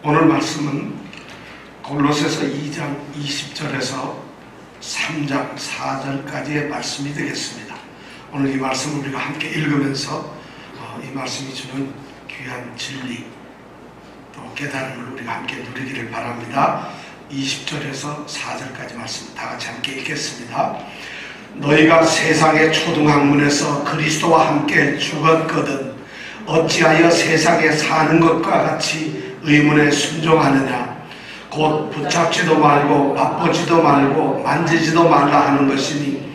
오늘 말씀은 골로새서 2장 20절에서 3장 4절까지의 말씀이 되겠습니다. 오늘 이 말씀을 우리가 함께 읽으면서 이 말씀이 주는 귀한 진리 또 깨달음을 우리가 함께 누리기를 바랍니다. 20절에서 4절까지 말씀 다 같이 함께 읽겠습니다. 너희가 세상의 초등학문에서 그리스도와 함께 죽었거든 어찌하여 세상에 사는 것과 같이 의문에 순종하느냐. 곧 붙잡지도 말고 맛보지도 말고 만지지도 말라 하는 것이니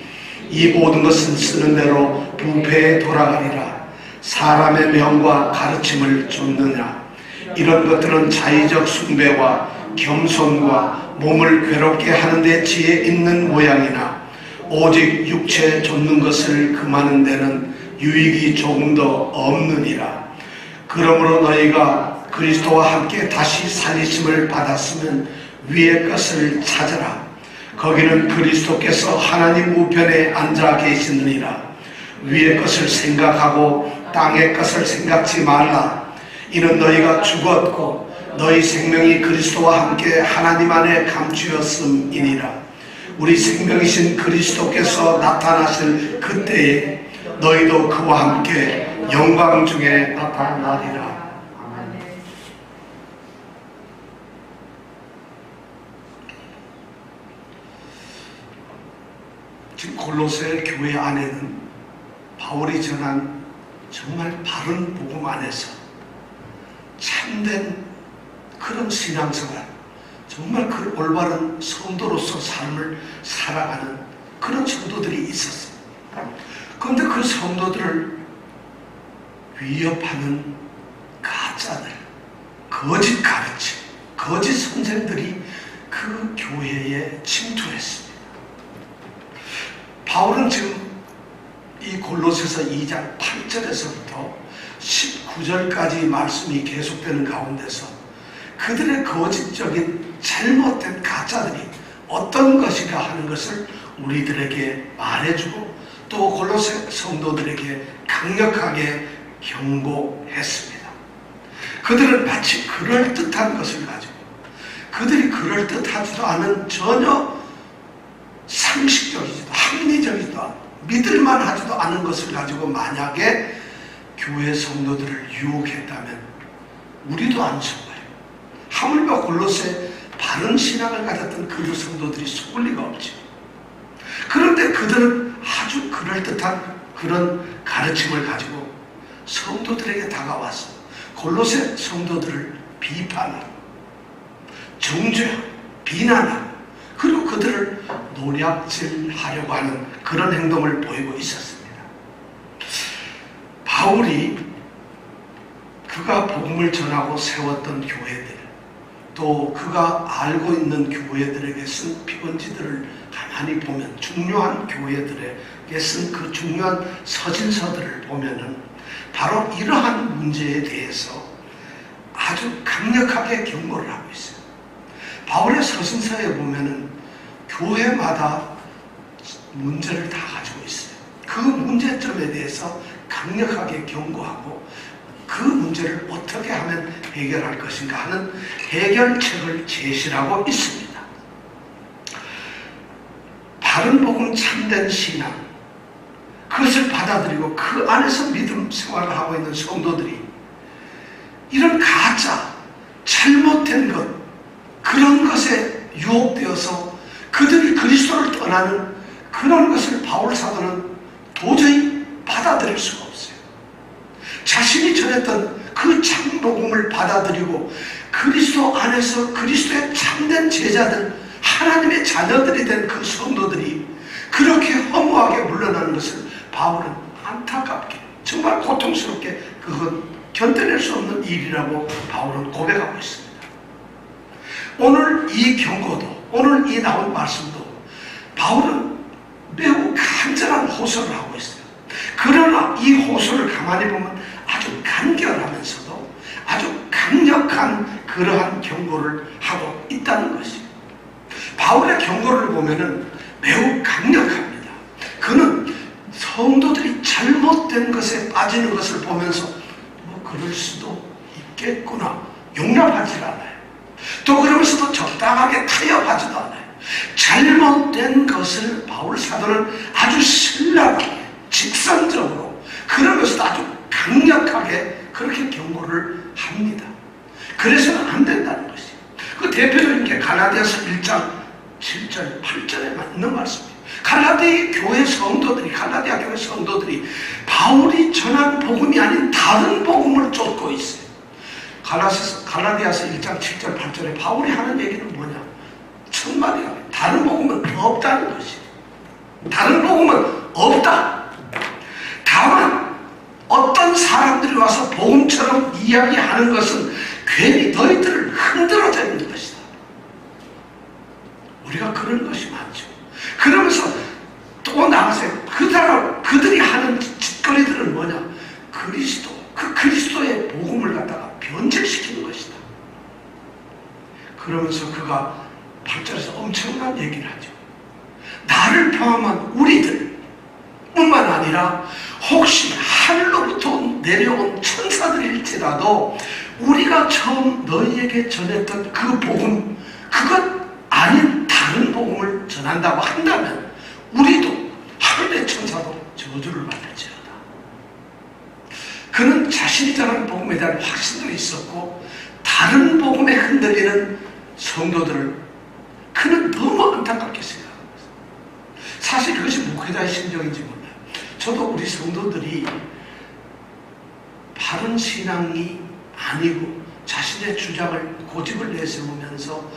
이 모든 것은 쓰는 대로 부패에 돌아가리라. 사람의 명과 가르침을 좇느냐. 이런 것들은 자의적 숭배와 겸손과 몸을 괴롭게 하는 데 지혜 있는 모양이나 오직 육체에 좇는 것을 금하는 데는 유익이 조금 더 없느니라. 그러므로 너희가 그리스도와 함께 다시 살리심을 받았으면 위의 것을 찾으라. 거기는 그리스도께서 하나님 우편에 앉아 계시느니라. 위의 것을 생각하고 땅의 것을 생각지 말라. 이는 너희가 죽었고 너희 생명이 그리스도와 함께 하나님 안에 감추었음이니라. 우리 생명이신 그리스도께서 나타나실 그때에 너희도 그와 함께 영광 중에 나타나리라. 지금 골로새 교회 안에는 바울이 전한 정말 바른 복음 안에서 참된 그런 신앙생활, 정말 그 올바른 성도로서 삶을 살아가는 그런 성도들이 있었어요. 그런데 그 성도들을 위협하는 가짜들, 거짓 가르침, 거짓 선생들이 그 교회에 침투했습니다. 바울은 지금 이 골로새서 2장 8절에서부터 19절까지 말씀이 계속되는 가운데서 그들의 거짓적인 잘못된 가짜들이 어떤 것인가 하는 것을 우리들에게 말해주고 또 골로새 성도들에게 강력하게 경고했습니다. 그들은 마치 그럴듯한 것을 가지고 그들이 그럴듯하지도 않은 전혀 상식적이지도 합리적이지도 않고 믿을만 하지도 않은 것을 가지고 만약에 교회 성도들을 유혹했다면 우리도 안 속아요. 하물며 골로새 바른 신앙을 가졌던 그 성도들이 속을 리가 없죠. 그런데 그들은 아주 그럴듯한 그런 가르침을 가지고 성도들에게 다가와서 골로새 성도들을 비판하고 정죄하고 비난하고 그리고 그들을 노략질하려고 하는 그런 행동을 보이고 있었습니다. 바울이 그가 복음을 전하고 세웠던 교회들 또 그가 알고 있는 교회들에게 쓴 피본지들을 가만히 보면 중요한 교회들에게 쓴 그 중요한 서신서들을 보면은 바로 이러한 문제에 대해서 아주 강력하게 경고를 하고 있어요. 바울의 서신서에 보면은 교회마다 문제를 다 가지고 있어요. 그 문제점에 대해서 강력하게 경고하고 그 문제를 어떻게 하면 해결할 것인가 하는 해결책을 제시하고 있습니다. 바른 복음 참된 신앙 그것을 받아들이고 그 안에서 믿음 생활을 하고 있는 성도들이 이런 가짜 잘못된 것 그런 것에 유혹되어서 그들이 그리스도를 떠나는 그런 것을 바울 사도는 도저히 받아들일 수가 없어요. 자신이 전했던 그 참복음을 받아들이고 그리스도 안에서 그리스도의 참된 제자들 하나님의 자녀들이 된 그 성도들이 그렇게 허무하게 물러나는 것을 바울은 안타깝게 정말 고통스럽게 그건 견뎌낼 수 없는 일이라고 바울은 고백하고 있습니다. 오늘 이 경고도 오늘 이 나온 말씀도 바울은 매우 간절한 호소를 하고 있어요. 그러나 이 호소를 가만히 보면 아주 간결하면서도 아주 강력한 그러한 경고를 하고 있다는 것이에요. 바울의 경고를 보면은 매우 강력합니다. 그는 성도들이 잘못된 것에 빠지는 것을 보면서 뭐 그럴 수도 있겠구나 용납하지 않아요. 타당하게 타협하지도 않아요. 잘못된 것을 바울 사도는 아주 신랄하게 직선적으로 그러면서도 아주 강력하게 그렇게 경고를 합니다. 그래서는 안 된다는 것이에요. 그 대표적인 게 갈라디아서 1장 7절 8절에 있는 말씀이에요. 갈라디아 교회 성도들이 바울이 전한 복음이 아닌 다른 복음을 쫓고 있어요. 갈라디아서 1장 7절 8절에 바울이 하는 얘기는 뭐냐? 첫마디가 다른 복음은 없다는 것이에요. 다른 복음은 없다. 다만 어떤 사람들이 와서 복음처럼 이야기하는 것은 괜히 너희들을 흔들어져 있는 것이다. 우리가 그런 것이 많죠. 그러면서 또 나가서 그들이 하는 짓거리들은 뭐냐? 그리스도의 복음을 갖다가 변질시키는 것이다. 그러면서 그가 8절에서 엄청난 얘기를 하죠. 나를 포함한 우리들 뿐만 아니라 혹시 하늘로부터 내려온 천사들일지라도 우리가 처음 너희에게 전했던 그 복음, 그것 아닌 다른 복음을 전한다고 한다면 우리도 하늘의 천사도 저주를 받을지어다. 그는 자신이 전한 복음에 대한 확신도 있었고 다른 복음에 흔들리는 성도들을 그는 너무 안타깝게 생각합니다. 사실 그것이 목회자의 심정인지 몰라요. 저도 우리 성도들이 바른 신앙이 아니고 자신의 주장을 고집을 내세우면서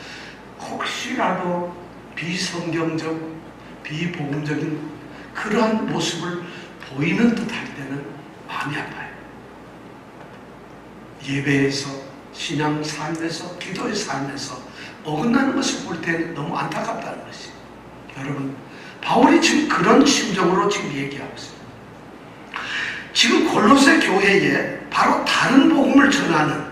혹시라도 비성경적, 비복음적인 그러한 모습을 보이는 듯 할 때는 마음이 아파요. 예배에서, 신앙 삶에서, 기도의 삶에서 어긋나는 것을 볼 때는 너무 안타깝다는 것이. 여러분, 바울이 지금 그런 심정으로 지금 얘기하고 있습니다. 지금 골로새 교회에 바로 다른 복음을 전하는,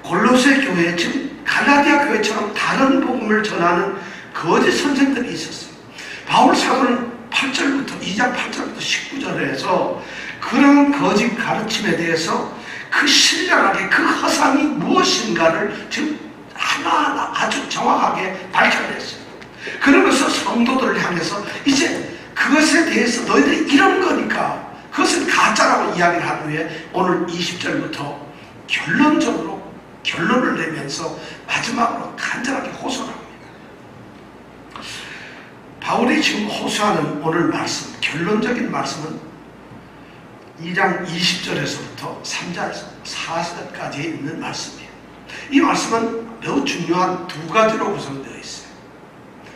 골로새 교회에 지금 갈라디아 교회처럼 다른 복음을 전하는 거짓 선생들이 있었어요. 바울 사도는 2장 8절부터 19절에서 그런 거짓 가르침에 대해서 그 신랄하게 그 허상이 무엇인가를 지금 하나하나 아주 정확하게 밝혀냈어요. 그러면서 성도들을 향해서 이제 그것에 대해서 너희들이 이런 거니까 그것은 가짜라고 이야기를 한 후에 오늘 20절부터 결론을 내면서 마지막으로 간절하게 호소합니다. 바울이 지금 호소하는 오늘 말씀, 결론적인 말씀은 2장 20절에서부터 3장 4절까지 있는 말씀이에요. 이 말씀은 매우 중요한 두 가지로 구성되어 있어요.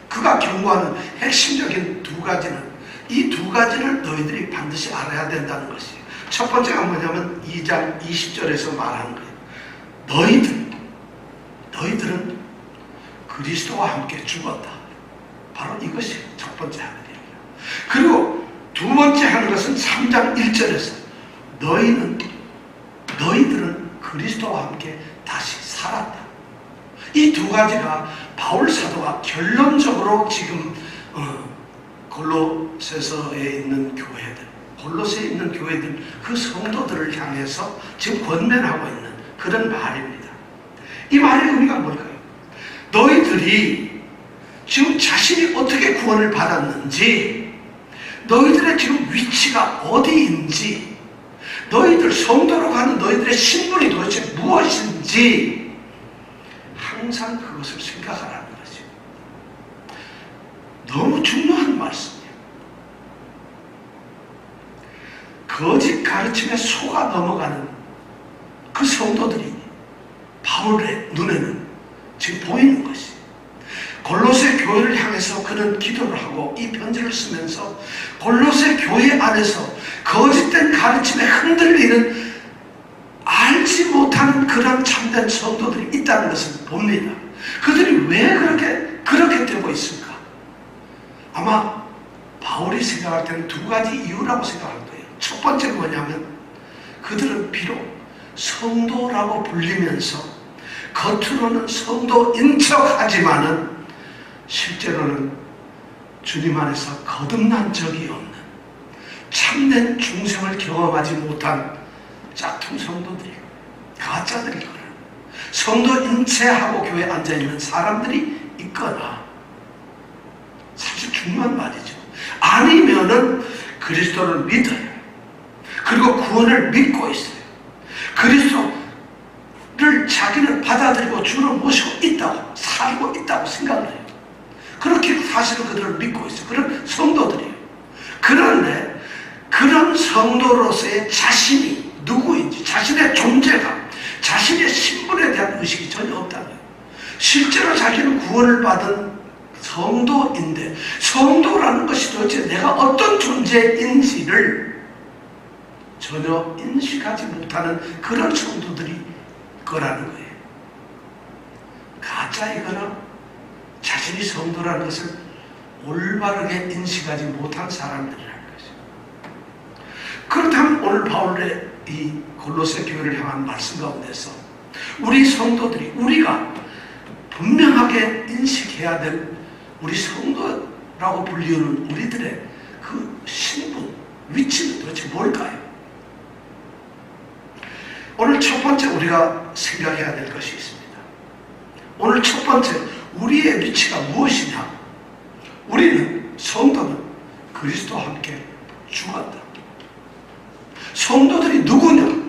그가 경고하는 핵심적인 두 가지는 이 두 가지를 너희들이 반드시 알아야 된다는 것이에요. 첫 번째가 뭐냐면 2장 20절에서 말하는 거예요. 너희들은 그리스도와 함께 죽었다. 바로 이것이 첫 번째 하는 얘기예요. 그리고 두 번째 하는 것은 3장 1절에서 너희들은 그리스도와 함께 다시 살았다. 이 두 가지가 바울 사도가 결론적으로 지금 골로새에 있는 교회들, 그 성도들을 향해서 지금 권면하고 있는 그런 말입니다. 이 말의 의미가 뭘까요? 너희들이 지금 자신이 어떻게 구원을 받았는지, 너희들의 지금 위치가 어디인지, 너희들 성도로 가는 너희들의 신분이 도대체 무엇인지 항상 그것을 생각하라는 거죠. 너무 중요한 말씀이에요. 거짓 가르침에 속아 넘어가는 그 성도들이 바울의 눈에는 지금 보이는 것이에요. 골로새 교회를 향해서 그는 기도를 하고 이 편지를 쓰면서 골로새 교회 안에서 거짓된 가르침에 흔들리는 알지 못하는 그런 참된 성도들이 있다는 것을 봅니다. 그들이 왜 그렇게 되고 있을까? 아마 바울이 생각할 때는 두 가지 이유라고 생각할 거예요. 첫 번째는 뭐냐면 그들은 비록 성도라고 불리면서 겉으로는 성도인 척하지만은 실제로는 주님 안에서 거듭난 적이 없는 참된 중생을 경험하지 못한 짝퉁 성도들이 가짜들이거든. 성도 인체하고 교회에 앉아있는 사람들이 있거나, 사실 중요한 말이죠. 아니면은 그리스도를 믿어요. 그리고 구원을 믿고 있어요. 그리스도를 자기는 받아들이고 주로 모시고 있다고, 살고 있다고 생각을 해요. 그렇게 사실은 그들을 믿고 있어요. 그런 성도들이에요. 그런데 그런 성도로서의 자신이 누구인지, 자신의 존재감, 자신의 신분에 대한 의식이 전혀 없다는 거예요. 실제로 자기는 구원을 받은 성도인데, 성도라는 것이 도대체 내가 어떤 존재인지를 전혀 인식하지 못하는 그런 성도들이 거라는 거예요. 가짜이거나 자신이 성도라는 것을 올바르게 인식하지 못한 사람들이라는 것이죠. 그렇다면 오늘 바울의 이 골로새 교회를 향한 말씀 가운데서 우리 성도들이, 우리가 분명하게 인식해야 될 우리 성도라고 불리우는 우리들의 그 신분, 위치는 도대체 뭘까요? 오늘 첫 번째 우리가 생각해야 될 것이 있습니다. 오늘 첫 번째, 우리의 위치가 무엇이냐? 우리는, 성도는 그리스도와 함께 죽었다. 성도들이 누구냐?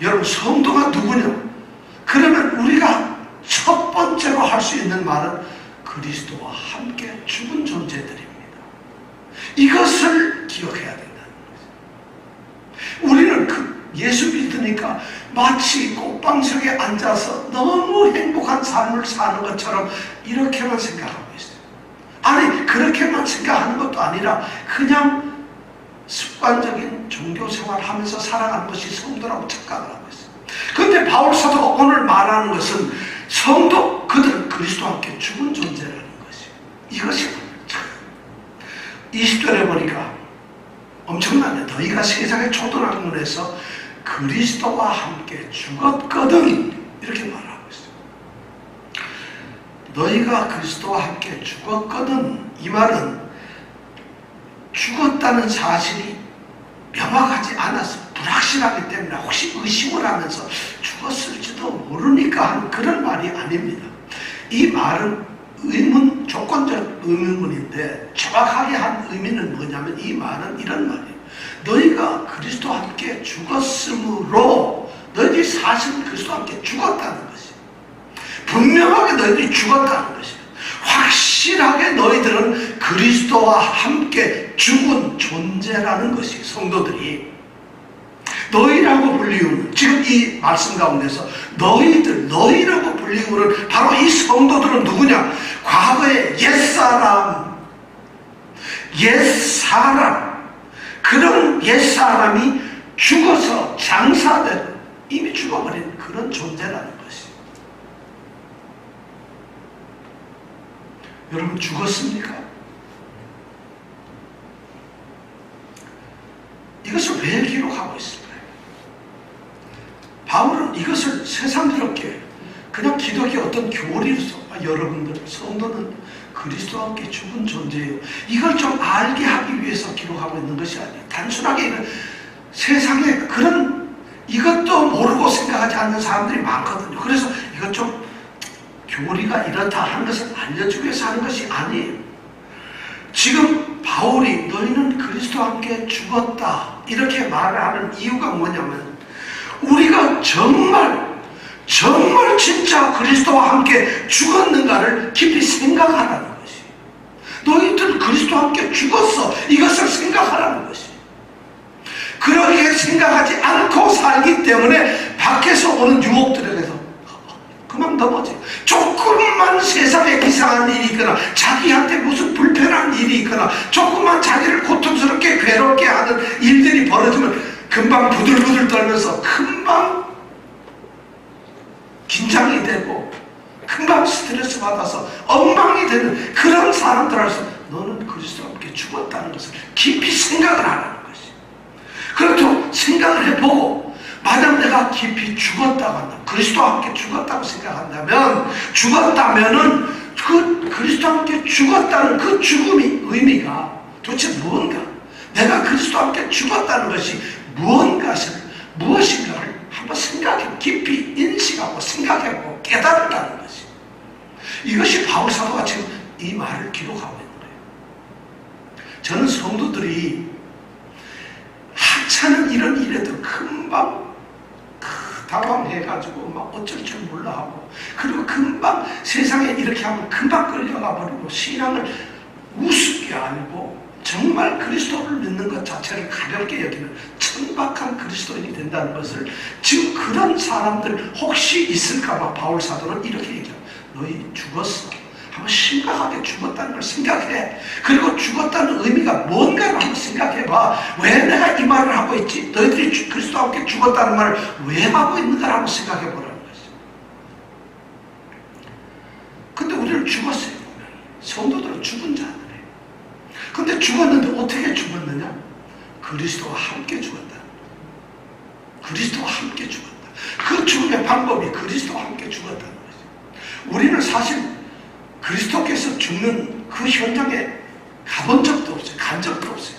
여러분, 성도가 누구냐? 그러면 우리가 첫 번째로 할 수 있는 말은 그리스도와 함께 죽은 존재들입니다. 이것을 기억해야 된다는 거죠. 우리는 예수 믿으니까 마치 꽃방석에 앉아서 너무 행복한 삶을 사는 것처럼 이렇게만 생각하고 있어요. 아니, 그렇게만 생각하는 것도 아니라 그냥 습관적인 종교생활을 하면서 살아가는 것이 성도라고 착각을 하고 있어요. 그런데 바울 사도가 오늘 말하는 것은 성도, 그들은 그리스도와 함께 죽은 존재라는 것이에요. 이것이 참 20절에 보니까 엄청나네. 너희가 세상의 초등학문에서 그리스도와 함께 죽었거든, 이렇게 말하고 있어요. 너희가 그리스도와 함께 죽었거든, 이 말은 죽었다는 사실이 명확하지 않아서 불확실하기 때문에 혹시 의심을 하면서 죽었을지도 모르니까 하는 그런 말이 아닙니다. 이 말은 의문, 조건적 의문문인데 정확하게 한 의미는 뭐냐면, 이 말은 이런 말이에요. 너희가 그리스도와 함께 죽었으므로 너희들이 사실은 그리스도와 함께 죽었다는 것이에요. 분명하게 너희들이 죽었다는 것이에요. 확실하게 너희들은 그리스도와 함께 죽은 존재라는 것이, 성도들이 너희라고 불리우는, 지금 이 말씀 가운데서 너희라고 불리우는 바로 이 성도들은 누구냐? 과거의 옛사람, 그런 옛사람이 죽어서 장사된, 이미 죽어버린 그런 존재라는 것이. 여러분, 죽었습니까? 이것을 왜 기록하고 있을까요? 바울은 이것을 새삼스럽게 그냥 기독교 어떤 교리로서, 여러분들 성도는 그리스도와 함께 죽은 존재예요, 이걸 좀 알게 하기 위해서 기록하고 있는 것이 아니에요. 단순하게 세상에 그런, 이것도 모르고 생각하지 않는 사람들이 많거든요. 그래서 이것 좀 교리가 이렇다 하는 것을 알려주기 위해서 하는 것이 아니에요. 지금 바울이 너희는 그리스도와 함께 죽었다, 이렇게 말을 하는 이유가 뭐냐면, 우리가 정말 진짜 그리스도와 함께 죽었는가를 깊이 생각하라는 것이. 너희들 그리스도와 함께 죽었어, 이것을 생각하라는 것이. 그렇게 생각하지 않고 살기 때문에 밖에서 오는 유혹들에게서 그만 넘어져. 조금만 세상에 이상한 일이 있거나, 자기한테 무슨 불편한 일이 있거나, 조금만 자기를 고통스럽게 괴롭게 하는 일들이 벌어지면 금방 부들부들 떨면서 금방 긴장이 되고 금방 스트레스 받아서 엉망이 되는 그런 사람들로서 너는 그리스도와 함께 죽었다는 것을 깊이 생각을 하라는 것이. 그렇게 생각을 해보고, 만약 내가 깊이 죽었다고 한다면, 그리스도와 함께 죽었다고 생각한다면, 죽었다면은 그 그리스도와 함께 죽었다는 그 죽음이 의미가 도대체 무언가, 내가 그리스도와 함께 죽었다는 것이 무엇인가를 한번 깊이 인식하고 생각해보고 이것이 바울 사도가 지금 이 말을 기록하고 있는 거예요. 저는 성도들이 하찮은 이런 일에도 금방 당황해가지고 막 어쩔 줄 몰라 하고, 그리고 금방 세상에 이렇게 하면 금방 끌려가 버리고 신앙을 우습게 알고 정말 그리스도를 믿는 것 자체를 가볍게 여기는 천박한 그리스도인이 된다는 것을, 지금 그런 사람들 혹시 있을까봐 바울 사도는 이렇게 얘기해요. 너희 죽었어. 한번 심각하게 죽었다는 걸 생각해. 그리고 죽었다는 의미가 뭔가를 한번 생각해봐. 왜 내가 이 말을 하고 있지? 너희들이 그리스도와 함께 죽었다는 말을 왜 하고 있는가를 한번 생각해보라는 거죠. 근데 우리는 죽었어요. 성도들은 죽은 자들이에요. 근데 죽었는데 어떻게 죽었느냐? 그리스도와 함께 죽었다. 그리스도와 함께 죽었다. 그 죽음의 방법이 그리스도와 함께 죽었다는 거죠. 우리는 사실 그리스도께서 죽는 그 현장에 가본 적도 없어요. 간 적도 없어요.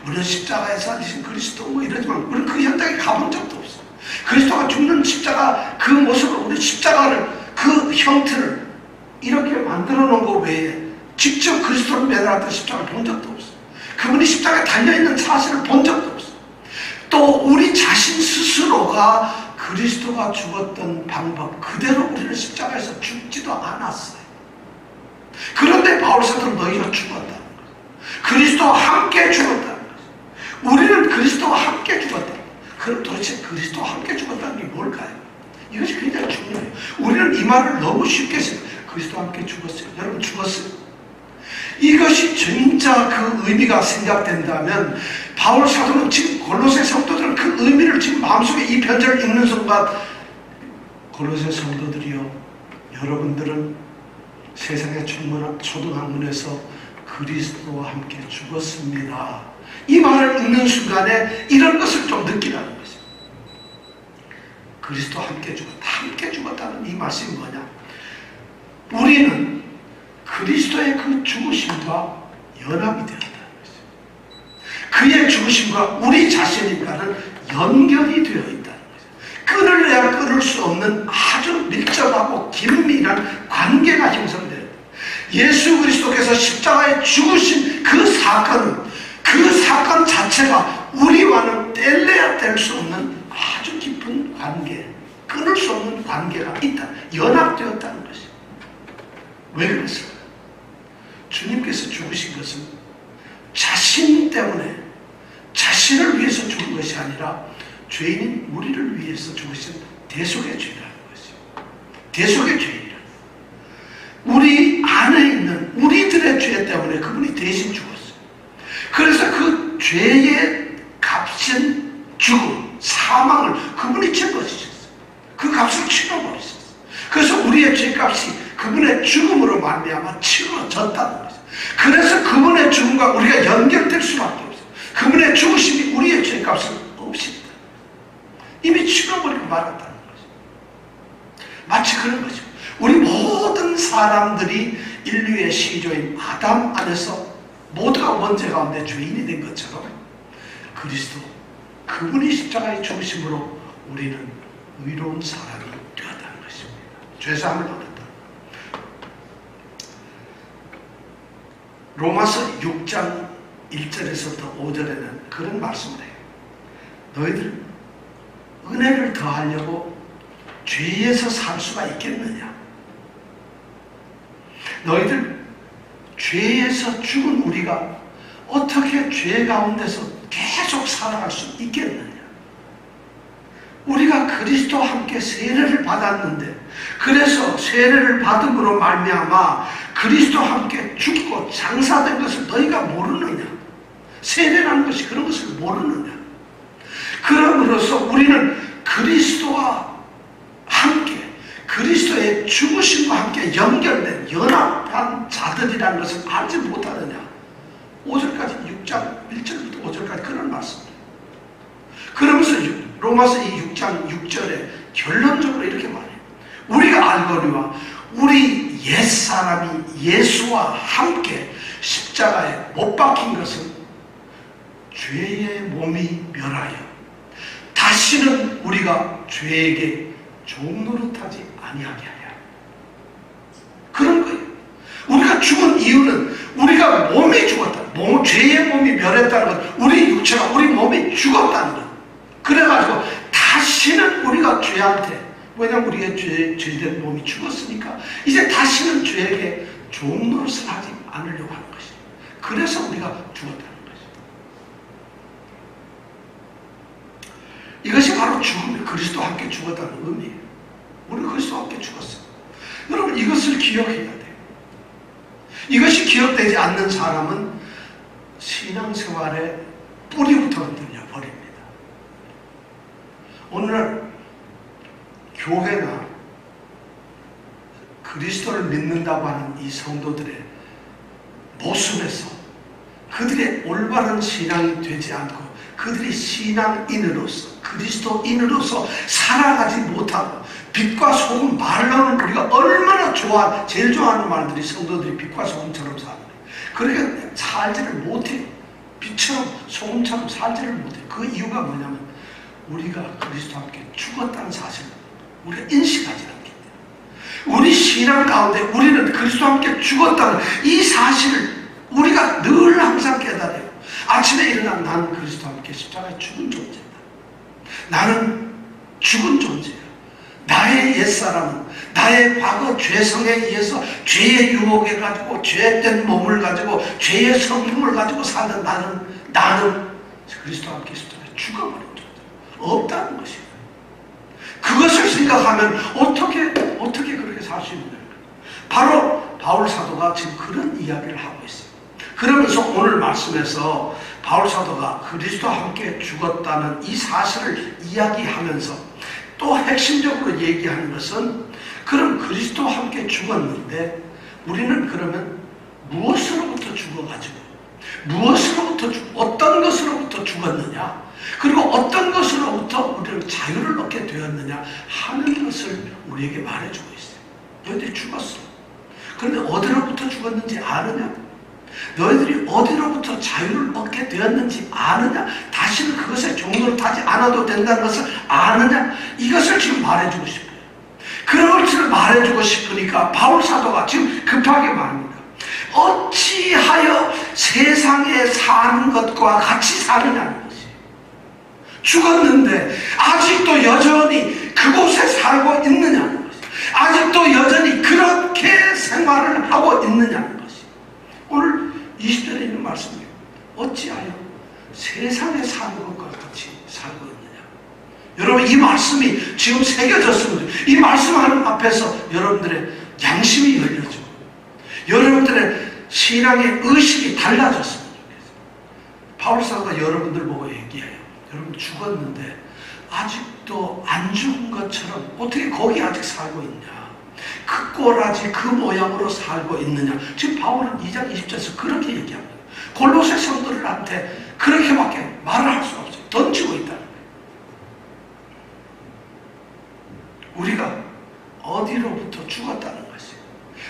우리는 십자가에 살리신 그리스도 뭐 이러지만 우리는 그 현장에 가본 적도 없어요. 그리스도가 죽는 십자가 그 모습을, 우리 십자가를, 그 형태를 이렇게 만들어 놓은 것 외에 직접 그리스도를 매달았던 십자가를 본 적도 없어요. 그분이 십자가에 달려있는 사실을 본 적도 없어요. 또 우리 자신 스스로가 그리스도가 죽었던 방법 그대로 우리는 십자가에서 죽지도 않았어요. 그런데 바울 사도는 너희가 죽었다는 거예요. 그리스도와 함께 죽었다는 거예요. 우리는 그리스도와 함께 죽었다. 그럼 도대체 그리스도와 함께 죽었다는 게 뭘까요? 이것이 굉장히 중요해요. 우리는 이 말을 너무 쉽게 생각해요. 그리스도와 함께 죽었어요. 여러분 죽었어요. 이것이 진짜 그 의미가 생각된다면 바울 사도는 지금 골로새 성도들은 그 의미를 지금 마음속에 이 편지를 읽는 순간, 골로새 성도들이요, 여러분들은 세상의 초등학문에서 그리스도와 함께 죽었습니다. 이 말을 읽는 순간에 이런 것을 좀 느끼라는 거죠. 그리스도와 함께 죽었다. 함께 죽었다는 이 말씀이 뭐냐? 우리는 그리스도의 그 죽으심과 연합이 되었다는 거죠. 그의 죽으심과 우리 자신과는 연결이 되어 있다는 거죠. 끊을래야 끊을 수 없는 아주 밀접하고 긴밀한 관계가 형성돼요. 예수 그리스도께서 십자가에 죽으신 그 사건 자체가 우리와는 뗄래야 뗄 수 없는 아주 깊은 관계, 끊을 수 없는 관계가 있다. 연합되었다는 것이. 왜 그랬을까? 주님께서 죽으신 것은 자신 때문에, 자신을 위해서 죽은 것이 아니라 죄인인 우리를 위해서 죽으신 대속의 죄라는 것이죠. 대속의 죄이라. 우리 안에 있는 우리들의 죄 때문에 그분이 대신 죽었어요. 그래서 그 죄의 값인 죽음, 사망을 그분이 짊어지셨어요. 그 값을 치러버리셨어요. 그래서 우리의 죄값이 그분의 죽음으로 말미암아 치러졌다는 거죠. 그래서 그분의 죽음과 우리가 연결될 수밖에 없어요. 그분의 죽으심이 우리의 죄값을 없습니다. 이미 치러버리고 말았다는 거죠. 마치 그런 거죠. 우리 모든 사람들이 인류의 시조인 아담 안에서 모두가 원죄 가운데 죄인이 된 것처럼 그리스도, 그분이 십자가에 죽으심으로 우리는 의로운 사람이 되었다는 것입니다. 죄사함을 얻었다. 로마서 6장 1절에서부터 5절에는 그런 말씀을 해요. 너희들 은혜를 더하려고 죄에서 살 수가 있겠느냐? 너희들 죄에서 죽은 우리가 어떻게 죄 가운데서 계속 살아갈 수 있겠느냐? 우리가 그리스도와 함께 세례를 받았는데, 그래서 세례를 받음으로 말미암아 그리스도와 함께 죽고 장사된 것을 너희가 모르느냐? 세례라는 것이 그런 것을 모르느냐? 그럼으로써 우리는 그리스도와 함께, 그리스도의 죽으심과 함께 연결된 연합한 자들이라는 것을 알지 못하느냐? 5절까지, 6장 1절부터 5절까지 그런 말씀입니다. 그러면서 로마서 이 6장 6절에 결론적으로 이렇게 말해요. 우리가 알거니와 우리 옛사람이 예수와 함께 십자가에 못 박힌 것은 죄의 몸이 멸하여 다시는 우리가 죄에게 종노릇하지 아니하게 하랴. 그런 거예요. 죽은 이유는 우리가 몸이 죽었다. 죄의 몸이 멸했다는 것, 우리 육체가, 우리 몸이 죽었다는 것. 그래가지고 다시는 우리가 죄한테, 왜냐면 우리의 죄된 몸이 죽었으니까 이제 다시는 죄에게 좋은 노릇을 하지 않으려고 하는 것이에요. 그래서 우리가 죽었다는 것이에요. 이것이 바로 죽음이 그리스도와 함께 죽었다는 의미예요. 우리 그리스도와 함께 죽었어요. 여러분, 이것을 기억해야 돼요. 이것이 기억되지 않는 사람은 신앙생활의 뿌리부터 흔들려 버립니다. 오늘날 교회나 그리스도를 믿는다고 하는 이 성도들의 모습에서 그들의 올바른 신앙이 되지 않고 그들이 신앙인으로서, 그리스도인으로서 살아가지 못하고, 빛과 소금, 말로는 우리가 얼마나 제일 좋아하는 말들이 성도들이 빛과 소금처럼 사는 거예요. 그러니까 살지를 못해요. 빛처럼 소금처럼 살지를 못해요. 그 이유가 뭐냐면 우리가 그리스도와 함께 죽었다는 사실을 우리가 인식하지 않기 때문에, 우리 신앙 가운데 우리는 그리스도와 함께 죽었다는 이 사실을 우리가 늘 항상 깨달아요. 아침에 일어나 나는 그리스도와 함께 십자가에 죽은 존재다. 나는 죽은 존재야. 나의 옛사람은 나의 과거 죄성에 의해서 죄의 유혹에 가지고 죄된 몸을 가지고 죄의 성품을 가지고 사는 나는 그리스도와 함께 십자가에 죽어버린 존재. 없다는 것이에요. 그것을 생각하면 어떻게 그렇게 살 수 있는 거예요? 바로 바울 사도가 지금 그런 이야기를 하고 있어요. 그러면서 오늘 말씀에서 바울 사도가 그리스도와 함께 죽었다는 이 사실을 이야기하면서 또 핵심적으로 얘기하는 것은, 그럼 그리스도와 함께 죽었는데 우리는 그러면 무엇으로부터 죽어가지고 어떤 것으로부터 죽었느냐, 그리고 어떤 것으로부터 우리는 자유를 얻게 되었느냐 하는 것을 우리에게 말해주고 있어요. 너희들이 죽었어. 그런데 어디로부터 죽었는지 아느냐? 너희들이 어디로부터 자유를 얻게 되었는지 아느냐? 다시는 그것에 종로를 타지 않아도 된다는 것을 아느냐? 이것을 지금 말해주고 싶어요. 그런 것을 말해주고 싶으니까 바울 사도가 지금 급하게 말합니다. 어찌하여 세상에 사는 것과 같이 사느냐는 것이. 죽었는데 아직도 여전히 그곳에 살고 있느냐는 것이. 아직도 여전히 그렇게 생활을 하고 있느냐는 것이. 오늘 20절에 있는 말씀이에요. 어찌하여 세상에 사는 것과 같이 살고 있느냐. 여러분, 이 말씀이 지금 새겨졌으면, 이 말씀하는 앞에서 여러분들의 양심이 열려지고 여러분들의 신앙의 의식이 달라졌으면 좋겠어요. 바울 사도가 여러분들 보고 얘기해요. 여러분 죽었는데 아직도 안 죽은 것처럼 어떻게 거기 아직 살고 있냐, 그 꼬라지 그 모양으로 살고 있느냐. 지금 바울은 2장 20절에서 그렇게 얘기합니다. 골로새 성도들한테 그렇게밖에 말을 할 수가 없어요. 던지고 있다는 거예요. 우리가 어디로부터 죽었다는 것이에요.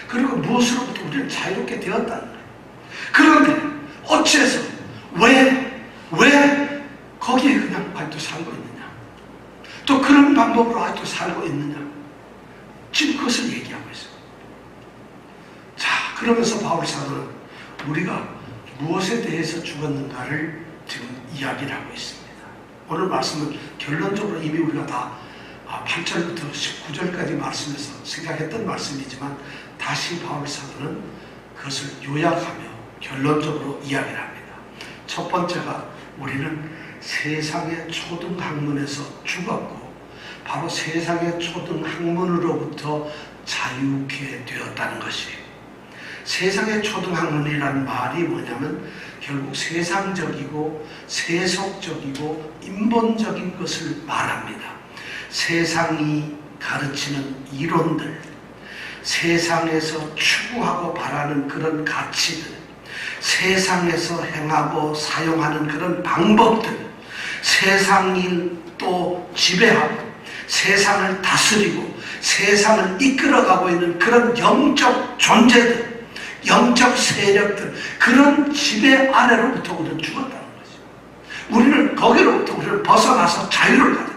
그리고 무엇으로부터 우리는 자유롭게 되었다는 거예요. 그런데 어째서 왜 거기에 그냥 아직도 살고 있느냐, 또 그런 방법으로 아직도 살고 있느냐, 지금 그것을 얘기하고 있어요. 자, 그러면서 바울 사도는 우리가 무엇에 대해서 죽었는가를 지금 이야기를 하고 있습니다. 오늘 말씀은 결론적으로 이미 우리가 다 8절부터 19절까지 말씀에서 생각했던 말씀이지만 다시 바울 사도는 그것을 요약하며 결론적으로 이야기를 합니다. 첫 번째가 우리는 세상의 초등학문에서 죽었고 바로 세상의 초등학문으로부터 자유케 되었다는 것이에요. 세상의 초등학문이라는 말이 뭐냐면 결국 세상적이고 세속적이고 인본적인 것을 말합니다. 세상이 가르치는 이론들, 세상에서 추구하고 바라는 그런 가치들, 세상에서 행하고 사용하는 그런 방법들, 세상이 또 지배하고 세상을 다스리고 세상을 이끌어가고 있는 그런 영적 존재들, 영적 세력들, 그런 지배 아래로부터 우리는 죽었다는 거죠. 우리는 거기로부터 우리를 벗어나서 자유를 가졌다.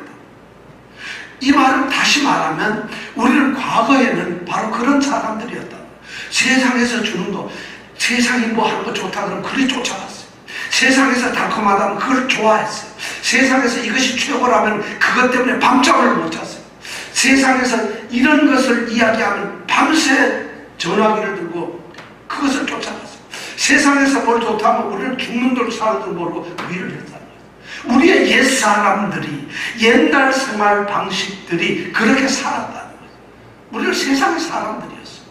이 말은 다시 말하면 우리는 과거에는 바로 그런 사람들이었다. 세상에서 주는 거, 세상이 뭐 하는 거 좋다 그러면 그걸 쫓아갔어요. 세상에서 달콤하다면 그걸 좋아했어요. 세상에서 이것이 최고라면 그것 때문에 밤잠을 못 잤어요. 세상에서 이런 것을 이야기하면 밤새 전화기를 들고 그것을 쫓아갔어요. 세상에서 뭘 좋다면 우리는 죽는 줄 사는 줄 모르고 그 일을 했다는 거예요. 우리의 옛사람들이, 옛날 생활 방식들이 그렇게 살았다는 거예요. 우리는 세상의 사람들이었어요.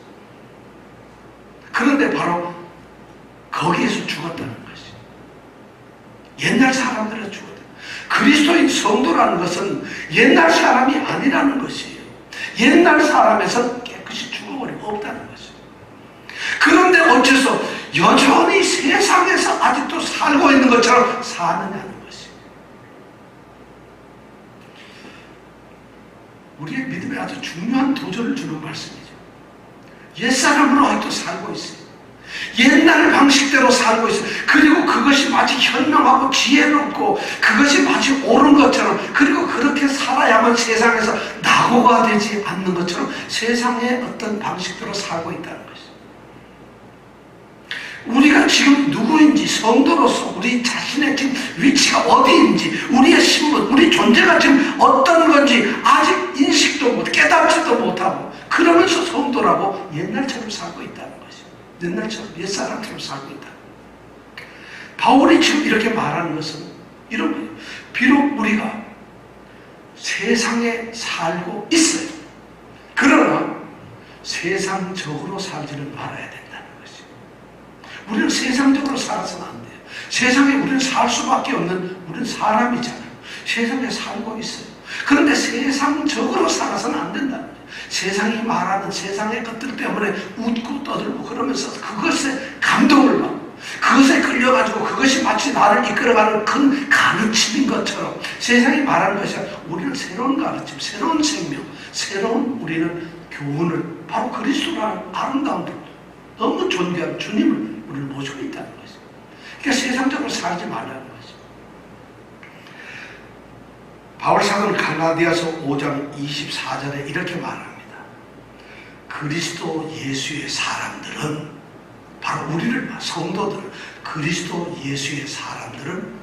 그런데 바로 거기에서 죽었다는 것이죠. 옛날 사람들은 죽었다. 그리스도인 성도라는 것은 옛날 사람이 아니라는 것이에요. 옛날 사람에서 깨끗이 죽어버리고 없다는 것이에요. 그런데 어째서 여전히 세상에서 아직도 살고 있는 것처럼 사느냐는 것이에요. 우리의 믿음에 아주 중요한 도전을 주는 말씀이죠. 옛사람으로 아직도 살고 있어요. 옛날 방식대로 살고 있어요. 그리고 그것이 마치 현명하고 지혜롭고 그것이 마치 옳은 것처럼, 그리고 그렇게 살아야만 세상에서 낙오가 되지 않는 것처럼 세상의 어떤 방식대로 살고 있다는 것이죠. 우리가 지금 누구인지, 성도로서 우리 자신의 지금 위치가 어디인지, 우리의 신분, 우리 존재가 지금 어떤 건지 아직 인식도 못, 깨닫지도 못하고, 그러면서 성도라고 옛날처럼 살고 있다는 것이죠. 옛날처럼, 옛사람처럼 살고 있다. 바울이 지금 이렇게 말하는 것은 이런 거예요. 비록 우리가 세상에 살고 있어요. 그러나 세상적으로 살지는 말아야 된다는 것이죠. 우리는 세상적으로 살아서는 안 돼요. 세상에 우리는 살 수밖에 없는, 우리는 사람이잖아요. 세상에 살고 있어요. 그런데 세상적으로 살아서는 안 된다는 거예요. 세상이 말하는 세상의 것들 때문에 웃고 떠들고 그러면서 그것에 감동을 받고 그것에 끌려가지고 그것이 마치 나를 이끌어가는 큰 가르침인 것처럼 세상이 말하는 것이 아니라 우리는 새로운 가르침, 새로운 생명, 새로운 우리는 교훈을, 바로 그리스도라는 아름다운 분, 너무 존귀한 주님을 우리를 모시고 있다는 것이죠. 그러니까 세상적으로 살지 말라는 것이죠. 바울 사도는 갈라디아서 5장 24절에 이렇게 말합니다. 그리스도 예수의 사람들은, 바로 우리를, 성도들은, 그리스도 예수의 사람들은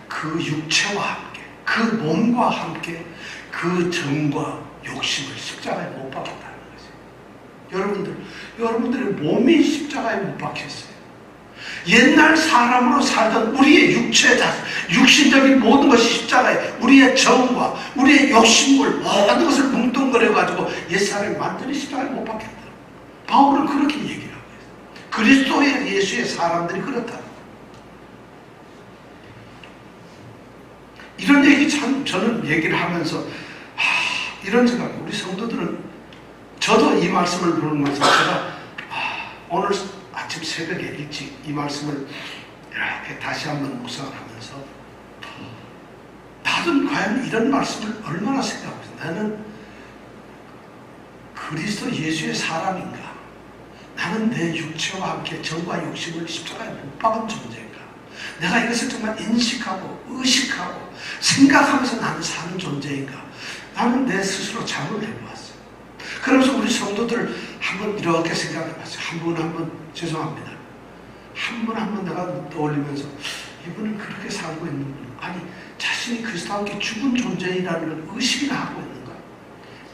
그 육체와 함께, 그 몸과 함께 그 정과 욕심을 십자가에 못 박았다는 거죠. 여러분들의 몸이 십자가에 못 박혔어요. 옛날 사람으로 살던 우리의 육신적인 모든 것이 십자가에, 우리의 정과 우리의 욕심을, 모든 것을 뭉뚱그려가지고 옛사람이 완전히 십자가에 못 박혔다. 바울은 그렇게 얘기를 하고 있어요. 그리스도의 예수의 사람들이 그렇다. 이런 얘기 참 저는 얘기를 하면서 이런 생각, 우리 성도들은, 저도 이 말씀을 부르면서 제가 오늘 아침 새벽에 일찍 이 말씀을 이렇게 다시 한번 묵상을 하면서 나도 과연 이런 말씀을 얼마나 생각하고 있어. 나는 그리스도 예수의 사람인가? 나는 내 육체와 함께 정과 욕심을 십자가에 못 박은 존재인가? 내가 이것을 정말 인식하고 의식하고 생각하면서 나는 사는 존재인가? 나는 내 스스로 자문을 해보았어요. 그러면서 우리 성도들 한번 이렇게 생각해봤어요. 한 분 한 분, 죄송합니다. 한 분 한 분 내가 떠올리면서 이분은 그렇게 살고 있는 분, 아니 자신이 그리스도와 함께 죽은 존재이라는 걸 의식이나 하고 있는가?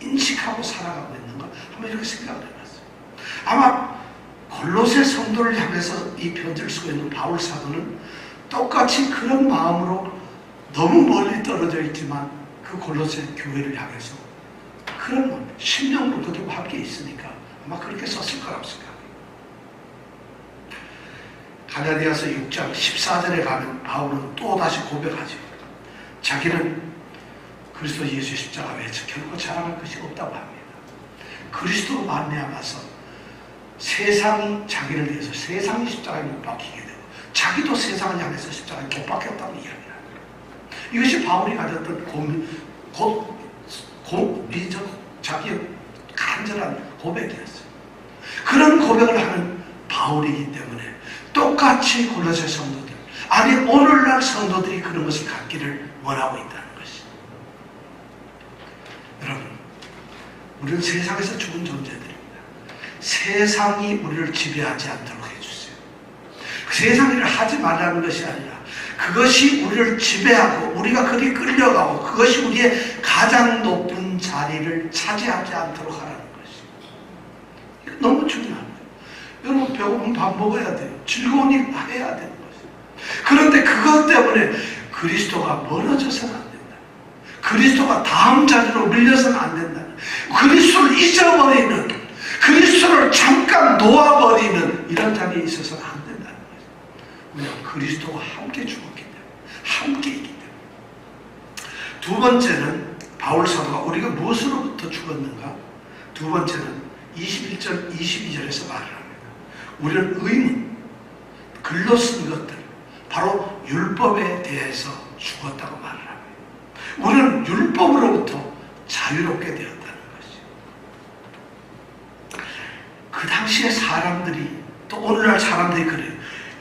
인식하고 살아가고 있는가? 한번 이렇게 생각을 해봤어요. 아마 골로새 성도를 향해서 이 편지를 쓰고 있는 바울 사도는 똑같이 그런 마음으로 너무 멀리 떨어져 있지만 그 골로새 교회를 향해서 그런 심령으로 그들과 함께 있으니까 아마 그렇게 썼을 거라고 생각해요. 갈라디아서 6장 14절에 가면 바울은 또 다시 고백하죠. 자기는 그리스도 예수의 십자가 외쳐 결코 자랑할 것이 없다고 합니다. 그리스도로 말미암아서 세상이 자기를 위해서 세상이 십자가에 못 박히게 되고 자기도 세상을 향해서 십자가에 못 박혔다고 이야기합니다. 이것이 바울이 가졌던 자기의 간절한 고백이었어요. 그런 고백을 하는 바울이기 때문에 똑같이 골로새 성도들, 아니 오늘날 성도들이 그런 것을 갖기를 원하고 있다는 것이. 여러분, 우리는 세상에서 죽은 존재들입니다. 세상이 우리를 지배하지 않도록 해주세요. 세상 일을 하지 말라는 것이 아니라 그것이 우리를 지배하고 우리가 거기에 끌려가고 그것이 우리의 가장 높은 자리를 차지하지 않도록 하라는 것이. 이거 너무 중요한 거예요. 여러분 배고프면 밥 먹어야 돼요. 즐거운 일 해야 되는 것이에요. 그런데 그것 때문에 그리스도가 멀어져서는 안 된다. 그리스도가 다음 자리로 밀려서는 안 된다. 그리스도를 잊어버리는, 그리스도를 잠깐 놓아버리는 이런 자리에 있어서는 안 된다는 거예요. 왜냐하면 그리스도와 함께 죽었기 때문에, 함께 있기 때문에. 두 번째는 바울 사도가 우리가 무엇으로부터 죽었는가? 두 번째는 21절, 22절에서 말을 합니다. 우리는 의문, 글로 쓴 것들, 바로 율법에 대해서 죽었다고 말을 합니다. 우리는 율법으로부터 자유롭게 되었다는 것이죠. 그 당시의 사람들이, 또 오늘날 사람들이 그래요.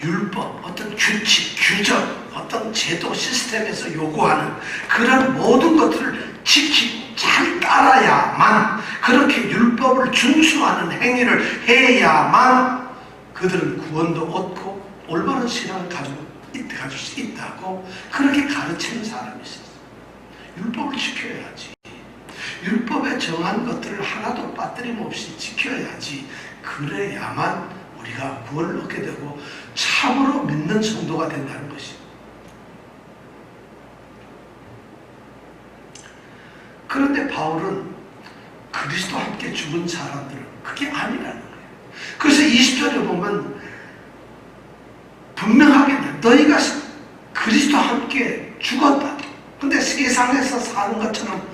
율법, 어떤 규칙, 규정, 어떤 제도 시스템에서 요구하는 그런 모든 것들을 지키고 잘 따라야만, 그렇게 율법을 준수하는 행위를 해야만 그들은 구원도 얻고 올바른 신앙을 가질 수 있다고 그렇게 가르치는 사람이 있어요. 율법을 지켜야지. 율법에 정한 것들을 하나도 빠뜨림 없이 지켜야지. 그래야만 우리가 구원을 얻게 되고 참으로 믿는 성도가 된다는 것입니다. 그런데 바울은 그리스도와 함께 죽은 사람들은 그게 아니라는 거예요. 그래서 20절에 보면 분명하게 너희가 그리스도와 함께 죽었다. 근데 세상에서 사는 것처럼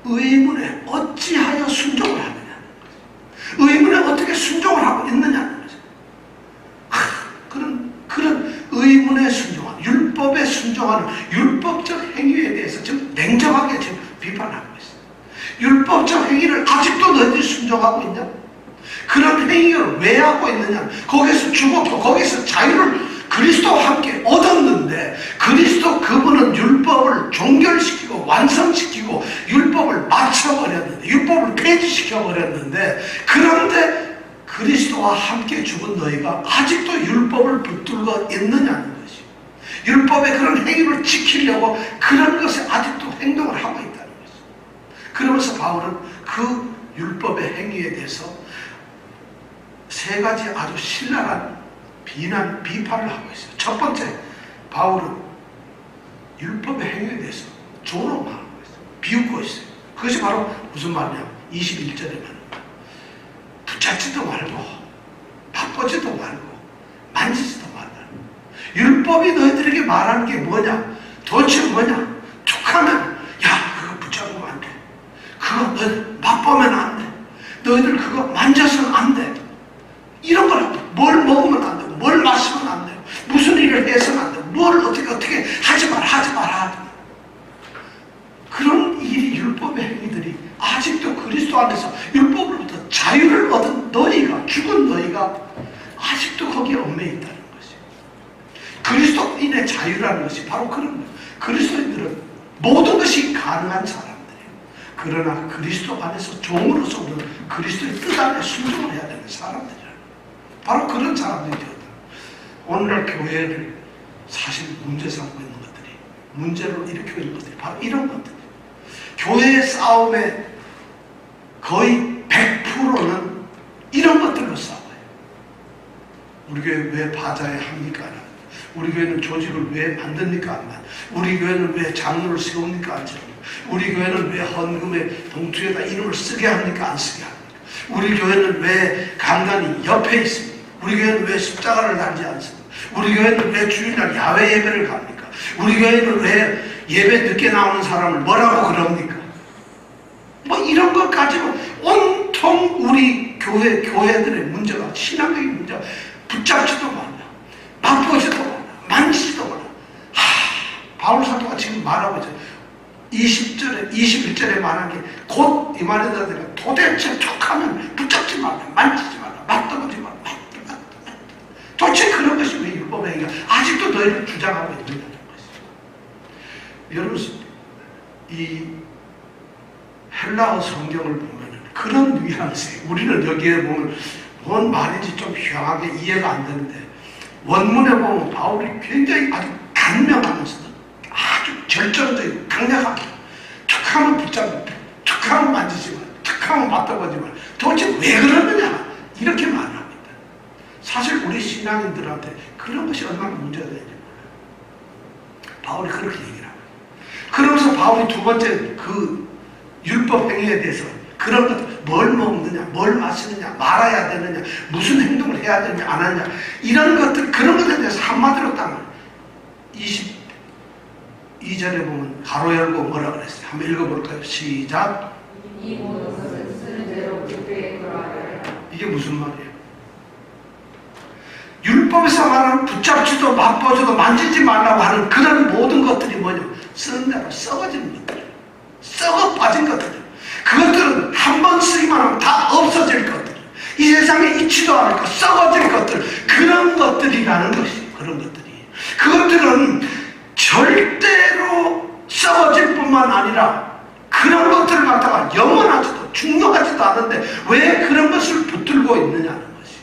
의문에 어찌하여 순종을 하느냐는 거죠. 의문에 어떻게 순종을 하고 있느냐는 거죠. 그런 의문에 순종하는, 율법에 순종하는 율법적 행위에 대해서 지금 냉정하게 지금 비판하고 있어요. 율법적 행위를 아직도 너희들이 순종하고 있냐? 그런 행위를 왜 하고 있느냐? 거기서 죽었고 거기서 자유를 그리스도와 함께 얻었는데, 그리스도 그분은 율법을 종결시키고 완성시키고 율법을 맞춰버렸는데, 율법을 폐지시켜버렸는데, 그런데 그리스도와 함께 죽은 너희가 아직도 율법을 붙들고 있느냐는 것이, 율법의 그런 행위를 지키려고 그런 것에 아직도 행동을 하고 있다는 것이. 그러면서 바울은 그 율법의 행위에 대해서 세 가지 아주 신랄한 비난, 비판을 하고 있어요. 첫 번째, 바울은 율법의 행위에 대해서 조롱하고 있어요. 비웃고 있어요. 그것이 바로 무슨 말이냐? 21절에 말합니다. 붙잡지도 말고, 바꾸지도 말고, 만지지도 말라. 율법이 너희들에게 말하는 게 뭐냐? 도대체 뭐냐? 툭하면, 야, 그거 붙잡으면 안 돼. 그거 너희들 맛보면 안 돼. 너희들 그거 만져서는 안 돼. 이런 거라고. 뭘 먹으면 안 되고, 뭘 마시면 안 되고, 무슨 일을 해서는 안 되고, 뭘 어떻게 하지 마라. 그런 일이, 율법의 행위들이 아직도 그리스도 안에서 율법으로부터 자유를 얻은 너희가, 죽은 너희가 아직도 거기에 얽매여 있다는 것이. 그리스도인의 자유라는 것이 바로 그런 거예요. 그리스도인들은 모든 것이 가능한 사람들이에요. 그러나 그리스도 안에서 종으로서 우리는 그리스도의 뜻 안에 순종을 해야 되는 사람들이에요. 바로 그런 사람들이 되었다. 오늘날 교회를 사실 문제 삼고 있는 것들이, 문제를 일으키고 있는 것들이 바로 이런 것들이에요. 교회의 싸움의 거의 100%는 이런 것들로 싸워요. 우리 교회 왜 바자회 합니까? 우리 교회는 조직을 왜 만듭니까? 안 만듭니까? 우리 교회는 왜 장로를 세웁니까? 안 세웁니까? 우리 교회는 왜 헌금에 봉투에다 이름을 쓰게 합니까? 안 쓰게 합니까? 우리 교회는 왜 강단이 옆에 있습니까? 우리 교회는 왜 십자가를 달지 않습니까? 우리 교회는 왜 주일날 야외 예배를 갑니까? 우리 교회는 왜 예배 늦게 나오는 사람을 뭐라고 그럽니까? 뭐 이런 것 가지고 온통 우리 교회들의 문제가, 신앙적인 문제가 붙잡지도 않아, 맛보지도 않아, 만지지도 않아. 바울 사도가 지금 말하고 있어요. 20절에, 21절에 말한 게 곧 이 말에다 대가 도대체 툭하면 붙잡지 말라, 만지지 말라, 맛보지 말라. 도대체 그런 것이 왜 율법의 행위가 아직도 너희를 주장하고 있느냐는 것이죠. 여러분, 이 헬라어 성경을 보면은 그런 뉘앙스. 우리는 여기에 보면 뭔 말인지 좀 휘황하게 이해가 안 되는데 원문에 보면 바울이 굉장히 아주 단명하면서도 아주 절정적이고 강력하게 툭하면 붙잡고 툭하면 만지지만 툭하면 맞다보지만 도대체 왜 그러느냐 이렇게 말합니다. 사실 우리 신앙인들한테 그런 것이 얼마나 문제가 되는지 몰라요. 바울이 그렇게 얘기를 합니다. 그러면서 바울이 두 번째 그 율법 행위에 대해서 그런 것, 뭘 먹느냐, 뭘 마시느냐, 말아야 되느냐, 무슨 행동을 해야 되느냐, 안 하느냐, 이런 것들, 그런 것에 대해서 한마디로 딱 22절에 보면 가로 열고 뭐라 그랬어요? 한번 읽어볼까요? 시작. 이 모든 것은 쓰는 대로 그때에 그러하여라. 이게 무슨 말이에요? 율법에서 말하는 붙잡지도 맛보지도 만지지 말라고 하는 그런 모든 것들이 뭐냐? 쓰는 대로 썩어지는 것들, 썩어 빠진 것들. 그것들은 한 번 쓰기만 하면 다 없어질 것들, 이 세상에 있지도 않을 것, 썩어질 것들, 그런 것들이라는 것이, 그런 것들이. 그것들은 절대로 썩어질 뿐만 아니라 그런 것들을 갖다가 영원하지도 중요하지도 않은데 왜 그런 것을 붙들고 있느냐는 것이.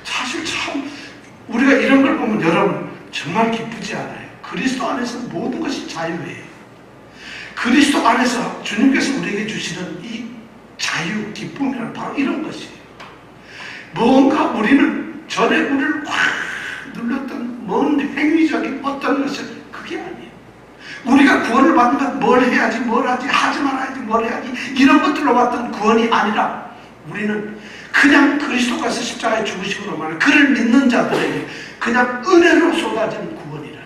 사실 참 우리가 이런 걸 보면 여러분 정말 기쁘지 않아요? 그리스도 안에서 모든 것이 자유예요. 그리스도 안에서 주님께서 우리에게 주시는 이 자유, 기쁨이란 바로 이런 것이에요. 뭔가 우리는 전에 우리를 확 눌렀던 먼 행위적인 어떤 것은 그게 아니에요. 우리가 구원을 받는 건 뭘 해야지, 뭘 하지, 하지 말아야지, 뭘 해야지 이런 것들로 받던 구원이 아니라 우리는 그냥 그리스도께서 십자가에 죽으심으로 말하는 그를 믿는 자들에게 그냥 은혜로 쏟아지는 구원이라는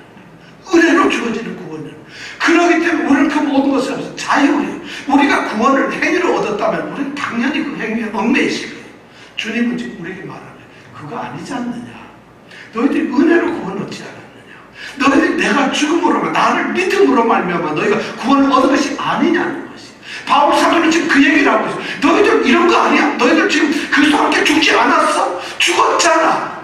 거예요. 은혜로 주어지는 구원이라는. 그렇기 때문에 우리는 그 모든 것을 하면서 자유예요. 우리가 구원을 행위로 얻었다면 우리는 당연히 그 행위에 얽매여 있을 거예요. 주님은 지금 우리에게 말하는 그거 아니지 않느냐. 너희들이 은혜로 구원 얻지 않았느냐. 너희들이 내가 죽음으로 나를 믿음으로 말미암아 너희가 구원을 얻은 것이 아니냐는 것이. 바울 사도는 지금 그 얘기를 하고 있어. 너희들 이런 거 아니야? 너희들 지금 그리스도와 함께 죽지 않았어? 죽었잖아.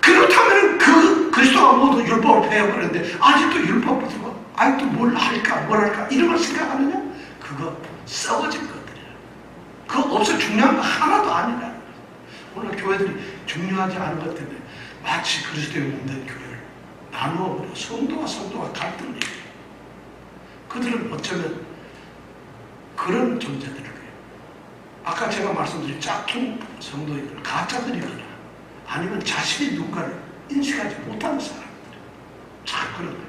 그렇다면 그 그리스도가 모두 율법을 배워버렸는데 아직도 율법 붙들고 아직도 뭘 할까 이런 걸 생각하느냐? 그거 썩어질 것들이야. 그거 없어 중요한 거 하나도 아니라. 오늘 교회들이 중요하지 않은 것 때문에 마치 그리스도의 몸된 교회를 나누어버려 성도와 갈등을 해요. 그들은 어쩌면 그런 존재들이에요. 아까 제가 말씀드린 짝퉁 성도이거나 가짜들이거나 아니면 자신이 누군가를 인식하지 못하는 사람들. 자, 그런 거예요.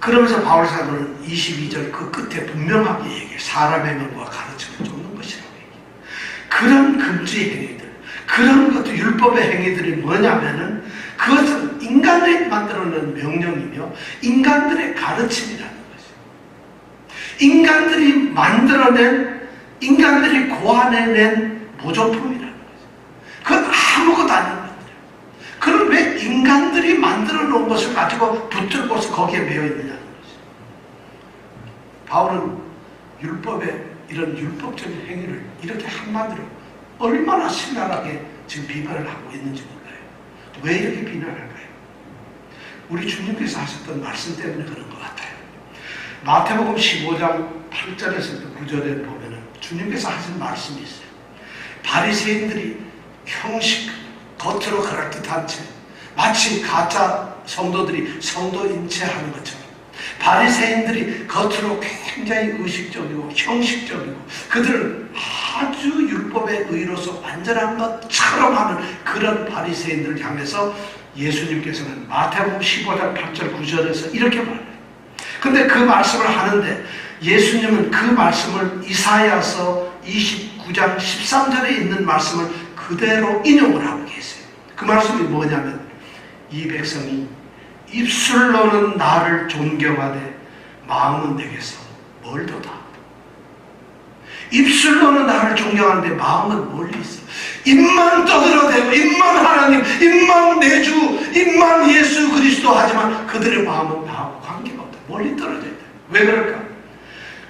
그러면서 바울 사도는 22절 그 끝에 분명하게 얘기해요. 사람의 명과 가르침을 쫓는 것이라고 얘기해요. 그런 금지 행위들, 그런 것도 율법의 행위들이 뭐냐면은 그것은 인간들이 만들어낸 명령이며 인간들의 가르침이라는 것이에요. 인간들이 만들어낸, 인간들이 고안해낸 모조품이라는 거죠. 그건 아무것도 아닌 것들이에요. 그럼 왜 인간들이 만들어 놓은 것을 가지고 붙들고서 거기에 매여 있느냐는 거죠. 바울은 율법의 이런 율법적인 행위를 이렇게 한마디로 얼마나 신랄하게 지금 비판을 하고 있는지 몰라요. 왜 이렇게 비난할까요? 우리 주님께서 하셨던 말씀 때문에 그런 것 같아요. 마태복음 15장 8절에서 9절에 보면은 주님께서 하신 말씀이 있어요. 바리새인들이 형식, 겉으로 그럴듯한 채 마치 가짜 성도들이 성도인 채 하는 것처럼 바리새인들이 겉으로 굉장히 의식적이고 형식적이고 그들은 아주 율법의 의로서 완전한 것처럼 하는 그런 바리새인들을 향해서 예수님께서는 마태복음 15장 8절 9절에서 이렇게 말해요. 근데 그 말씀을 하는데 예수님은 그 말씀을 이사야서 29장 13절에 있는 말씀을 그대로 인용을 하고 계세요. 그 말씀이 뭐냐면 이 백성이 입술로는 나를 존경하되 마음은 내게서 멀도다. 입술로는 나를 존경하는데 마음은 멀리 있어. 입만 떠들어대고 입만 하나님, 입만 내 주, 입만 예수 그리스도 하지만 그들의 마음은 나하고 관계가 없다. 멀리 떨어져 있다. 왜 그럴까?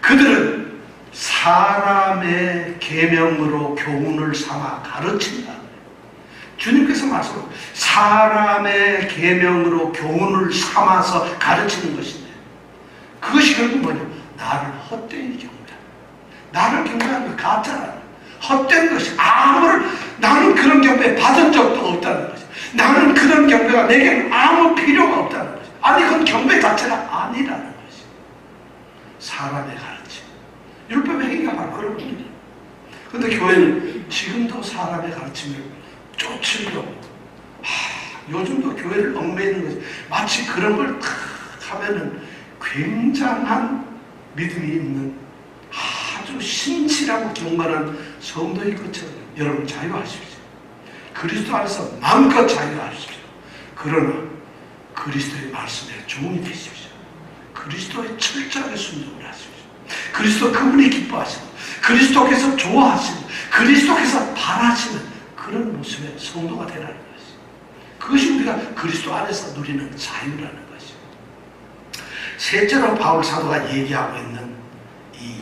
그들은 사람의 계명으로 교훈을 삼아 가르친다. 주님께서 말씀하고 사람의 계명으로 교훈을 삼아서 가르치는 것인데 그것이 결국 뭐냐? 나를 헛되이 경배한다. 나를 경배하는 거 가짜라는 거예요. 헛된 것이 아무런 나는 그런 경배 받은 적도 없다는 거죠. 나는 그런 경배가 내게는 아무 필요가 없다는 거죠. 아니 그건 경배 자체가 아니라는 거죠. 사람의 가르침. 율법의 행위가 바로 그런 겁니다. 근데 교회는 지금도 사람의 가르침을 쫓으려고 요즘도 교회를 얽매이는 거지. 마치 그런 걸 탁 하면은 굉장한 믿음이 있는 아주 신실하고 경건한 성도일 것처럼 여러분 자유하십시오. 그리스도 안에서 마음껏 자유하십시오. 그러나 그리스도의 말씀에 종이 되십시오. 그리스도의 철저하게 순종을 하십시오. 그리스도 그분이 기뻐하시고 그리스도께서 좋아하시고 그리스도께서 바라시는 그런 모습의 성도가 되라는 것이죠. 그것이 우리가 그리스도 안에서 누리는 자유라는 것이죠. 셋째로 바울 사도가 얘기하고 있는 이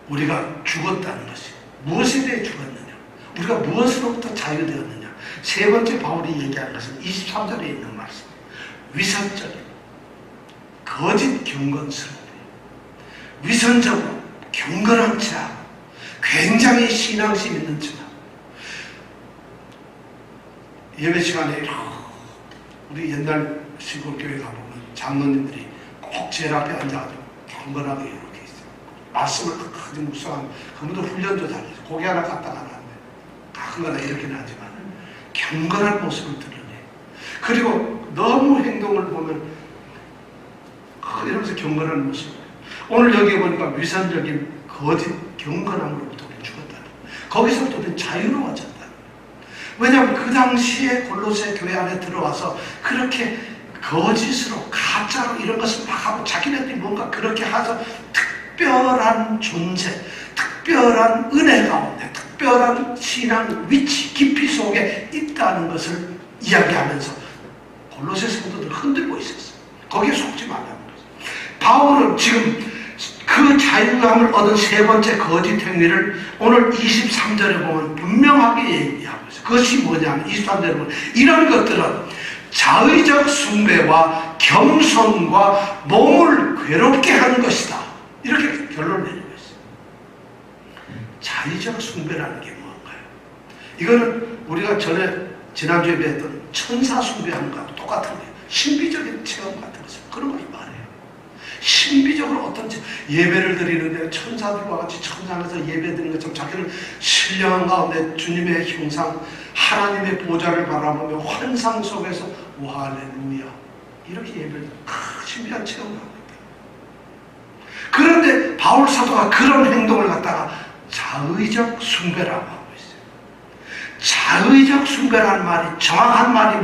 우리가 죽었다는 것이 무엇에 대해 죽었느냐, 우리가 무엇으로부터 자유되었느냐. 세 번째 바울이 얘기하는 것은 23절에 있는 말씀, 위선적인 거짓 경건스러움, 위선적으로 경건한 척하고 굉장히 신앙심 있는 척하고 예배 시간에 우리 옛날 시골교회 가보면 장로님들이 꼭 제일 앞에 앉아가지고 경건하게 이렇게 있어요. 말씀을 아주 묵상하면 그분도 훈련도 잘해요. 고개 하나 갖다가 하는데 가끔가다 이렇게는 하지만 경건한 모습을 드러내요. 그리고 너무 행동을 보면 이러면서 경건한 모습을. 오늘 여기 보니까 위선적인 거짓 경건함으로부터 우리는 죽었다는 거예요. 거기서부터 우리는 자유로워졌다는 거예요. 왜냐하면 그 당시에 골로새 교회 안에 들어와서 그렇게 거짓으로 가짜로 이런 것을 막 하고 자기네들이 뭔가 그렇게 해서 특별한 존재, 특별한 은혜 가운데 특별한 신앙 위치, 깊이 속에 있다는 것을 이야기하면서 골로새 성도들을 흔들고 있었어요. 거기에 속지 말라는 거죠. 바울은 지금 그 자유감을 얻은 세 번째 거짓 행위를 오늘 23절에 보면 분명하게 얘기하고 있어요. 그것이 뭐냐면 23절에 보면 이런 것들은 자의적 숭배와 겸손과 몸을 괴롭게 하는 것이다. 이렇게 결론을 내리고 있어요. 자의적 숭배라는 게 뭔가요? 이거는 우리가 전에 지난주에 배웠던 천사 숭배하는 것과 똑같은 거예요. 신비적인 체험 같은 것을 그런 걸 말해요. 신비적으로 어떤 예배를 드리는데 천사들과 같이 천상에서 예배 드리는 것처럼 자기를 신령 가운데 주님의 형상 하나님의 보좌를 바라보며 환상 속에서 와 할렐루야 이렇게 예배를 신비한 체험을 하고 있다. 그런데 바울 사도가 그런 행동을 갖다가 자의적 숭배라고 하고 있어요. 자의적 숭배라는 말이 정확한 말이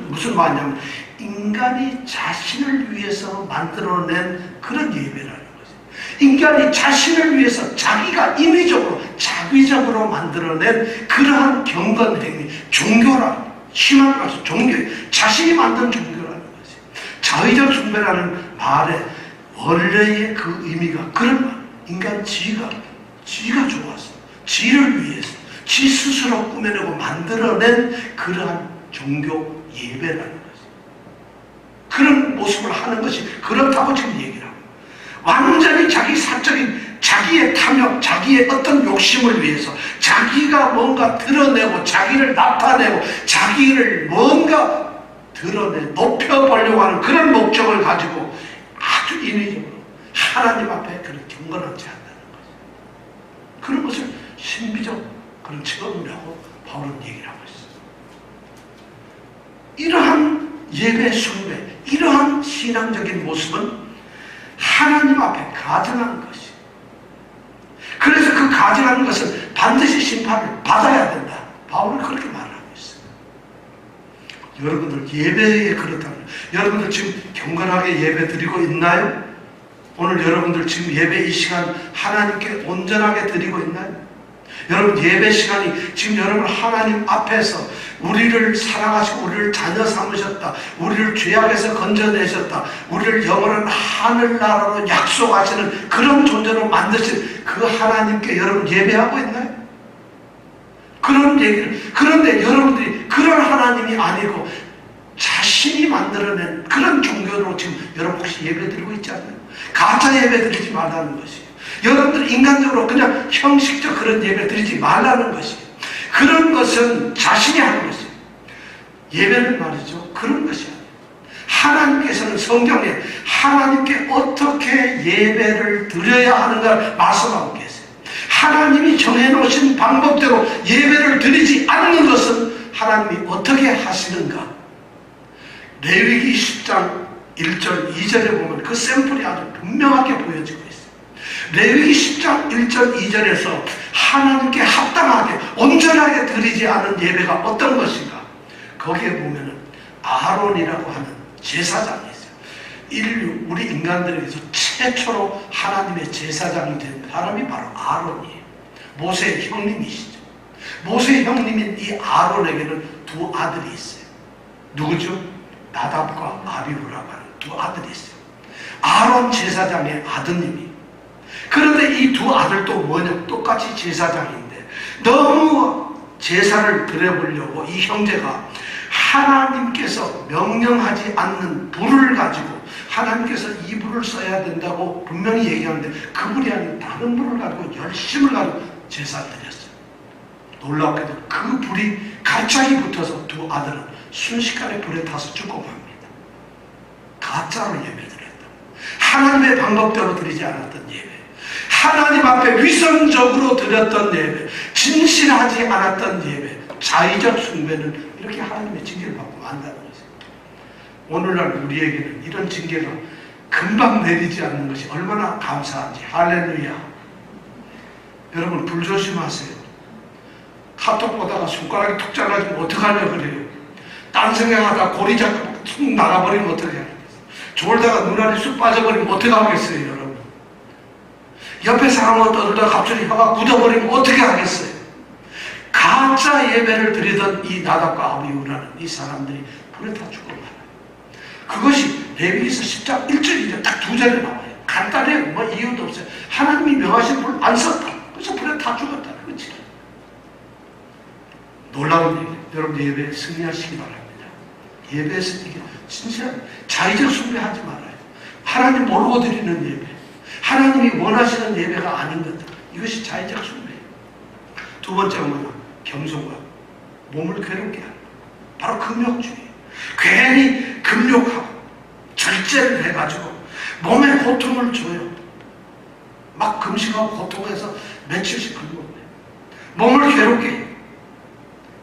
무슨 말이냐면 인간이 자신을 위해서 만들어낸 그런 예배라는 거죠. 인간이 자신을 위해서 자기가 임의적으로 자비적으로 만들어낸 그러한 경건행위, 종교라 심하게 말해서 종교, 자신이 만든 종교라는 거지. 자의적 숭배라는 말의 원래의 그 의미가 그런 말. 인간 지가 좋아서 지를 위해서 지 스스로 꾸며내고 만들어낸 그러한 종교 예배라는 거지. 그런 모습을 하는 것이 그렇다고 지금 얘기를 하고 완전히 자기 사적인 자기의 탐욕, 자기의 어떤 욕심을 위해서 자기가 뭔가 드러내고 자기를 나타내고 자기를 뭔가 높여보려고 하는 그런 목적을 가지고 아주 인위적으로 하나님 앞에 그런 경건하지 않다는 거죠. 그런 것을 신비적 그런 체험이라고 바울은 얘기를 하고 있어요. 이러한 예배 숭배, 이러한 신앙적인 모습은 하나님 앞에 가증한 것이. 그래서 그 가증한 것은 반드시 심판을 받아야 된다. 바울은 그렇게 말하고 있어요. 여러분들 예배에 그렇다면 여러분들 지금 경건하게 예배 드리고 있나요? 오늘 여러분들 지금 예배 이 시간 하나님께 온전하게 드리고 있나요? 여러분 예배 시간이 지금 여러분 하나님 앞에서 우리를 사랑하시고 우리를 자녀 삼으셨다. 우리를 죄악에서 건져내셨다. 우리를 영원한 하늘나라로 약속하시는 그런 존재로 만드신 그 하나님께 여러분 예배하고 있나요? 그런 얘기를. 그런데 여러분들이 그런 하나님이 아니고 자신이 만들어낸 그런 종교로 지금 여러분 혹시 예배 드리고 있지 않나요? 가짜 예배 드리지 말라는 것이. 여러분들 인간적으로 그냥 형식적 그런 예배 드리지 말라는 것이에요. 그런 것은 자신이 하는 것이에요. 예배는 말이죠. 그런 것이 아니에요. 하나님께서는 성경에 하나님께 어떻게 예배를 드려야 하는가 말씀하고 계세요. 하나님이 정해놓으신 방법대로 예배를 드리지 않는 것은 하나님이 어떻게 하시는가. 레위기 10장 1절 2절에 보면 그 샘플이 아주 분명하게 보여지고 있어요. 레위기 10장 1절 2절에서 하나님께 합당하게 온전하게 드리지 않은 예배가 어떤 것인가. 거기에 보면은 아론이라고 하는 제사장이 있어요. 인류 우리 인간들에게서 최초로 하나님의 제사장이 된 사람이 바로 아론이에요. 모세의 형님이시죠. 모세의 형님인 이 아론에게는 두 아들이 있어요. 누구죠? 나답과 아비후라고 하는 두 아들이 있어요. 아론 제사장의 아드님이. 그런데 이 두 아들도 뭐냐? 똑같이 제사장인데 너무 제사를 드려보려고 이 형제가 하나님께서 명령하지 않는 불을 가지고 하나님께서 이 불을 써야 된다고 분명히 얘기하는데 그 불이 아닌 다른 불을 가지고 열심을 가지고 제사를 드렸어요. 놀랍게도 그 불이 갑자기 붙어서 두 아들은 순식간에 불에 타서 죽고 맙니다. 가짜로 예배드렸다. 하나님의 방법대로 드리지 않았던 예배, 하나님 앞에 위선적으로 드렸던 예배, 진실하지 않았던 예배, 자의적 숭배는 이렇게 하나님의 징계를 받고 만다는 거죠. 오늘날 우리에게는 이런 징계가 금방 내리지 않는 것이 얼마나 감사한지. 할렐루야. 여러분 불 조심하세요. 카톡 보다가 손가락이 툭 잘라지면 어떡하려고 그래요. 딴 생각하다가 골이 자꾸 툭 나가버리면 어떻게 하겠어요. 졸다가 눈알이 쑥 빠져버리면 어떻게 하겠어요. 여러분 옆에 사람하고 떠들다가 갑자기 혀가 굳어버리면 어떻게 하겠어요. 가짜 예배를 드리던 이 나답과 아비후라는 이 사람들이 불에 다 죽어 말아요. 그것이 레위기서 10장 1절이죠. 딱 두 절에 나와요. 간단해요. 뭐 이유도 없어요. 하나님이 명하신 불 안 썼다. 그래서 불에 다 죽었다. 그렇지. 놀라운 얘기예요. 여러분 예배에 승리하시기 바랍니다. 예배에서 이게 진실한 자의적 숭배하지 말아요. 하나님 모르고 드리는 예배, 하나님이 원하시는 예배가 아닌 것들, 이것이 자의적 숭배예요. 두 번째가 뭐냐? 겸손과 몸을 괴롭게 하는 것. 바로 금욕주의예요. 괜히 금욕하고 절제를 해가지고 몸에 고통을 줘요. 막 금식하고 고통해서 며칠씩 금욕해요. 몸을 괴롭게 해요.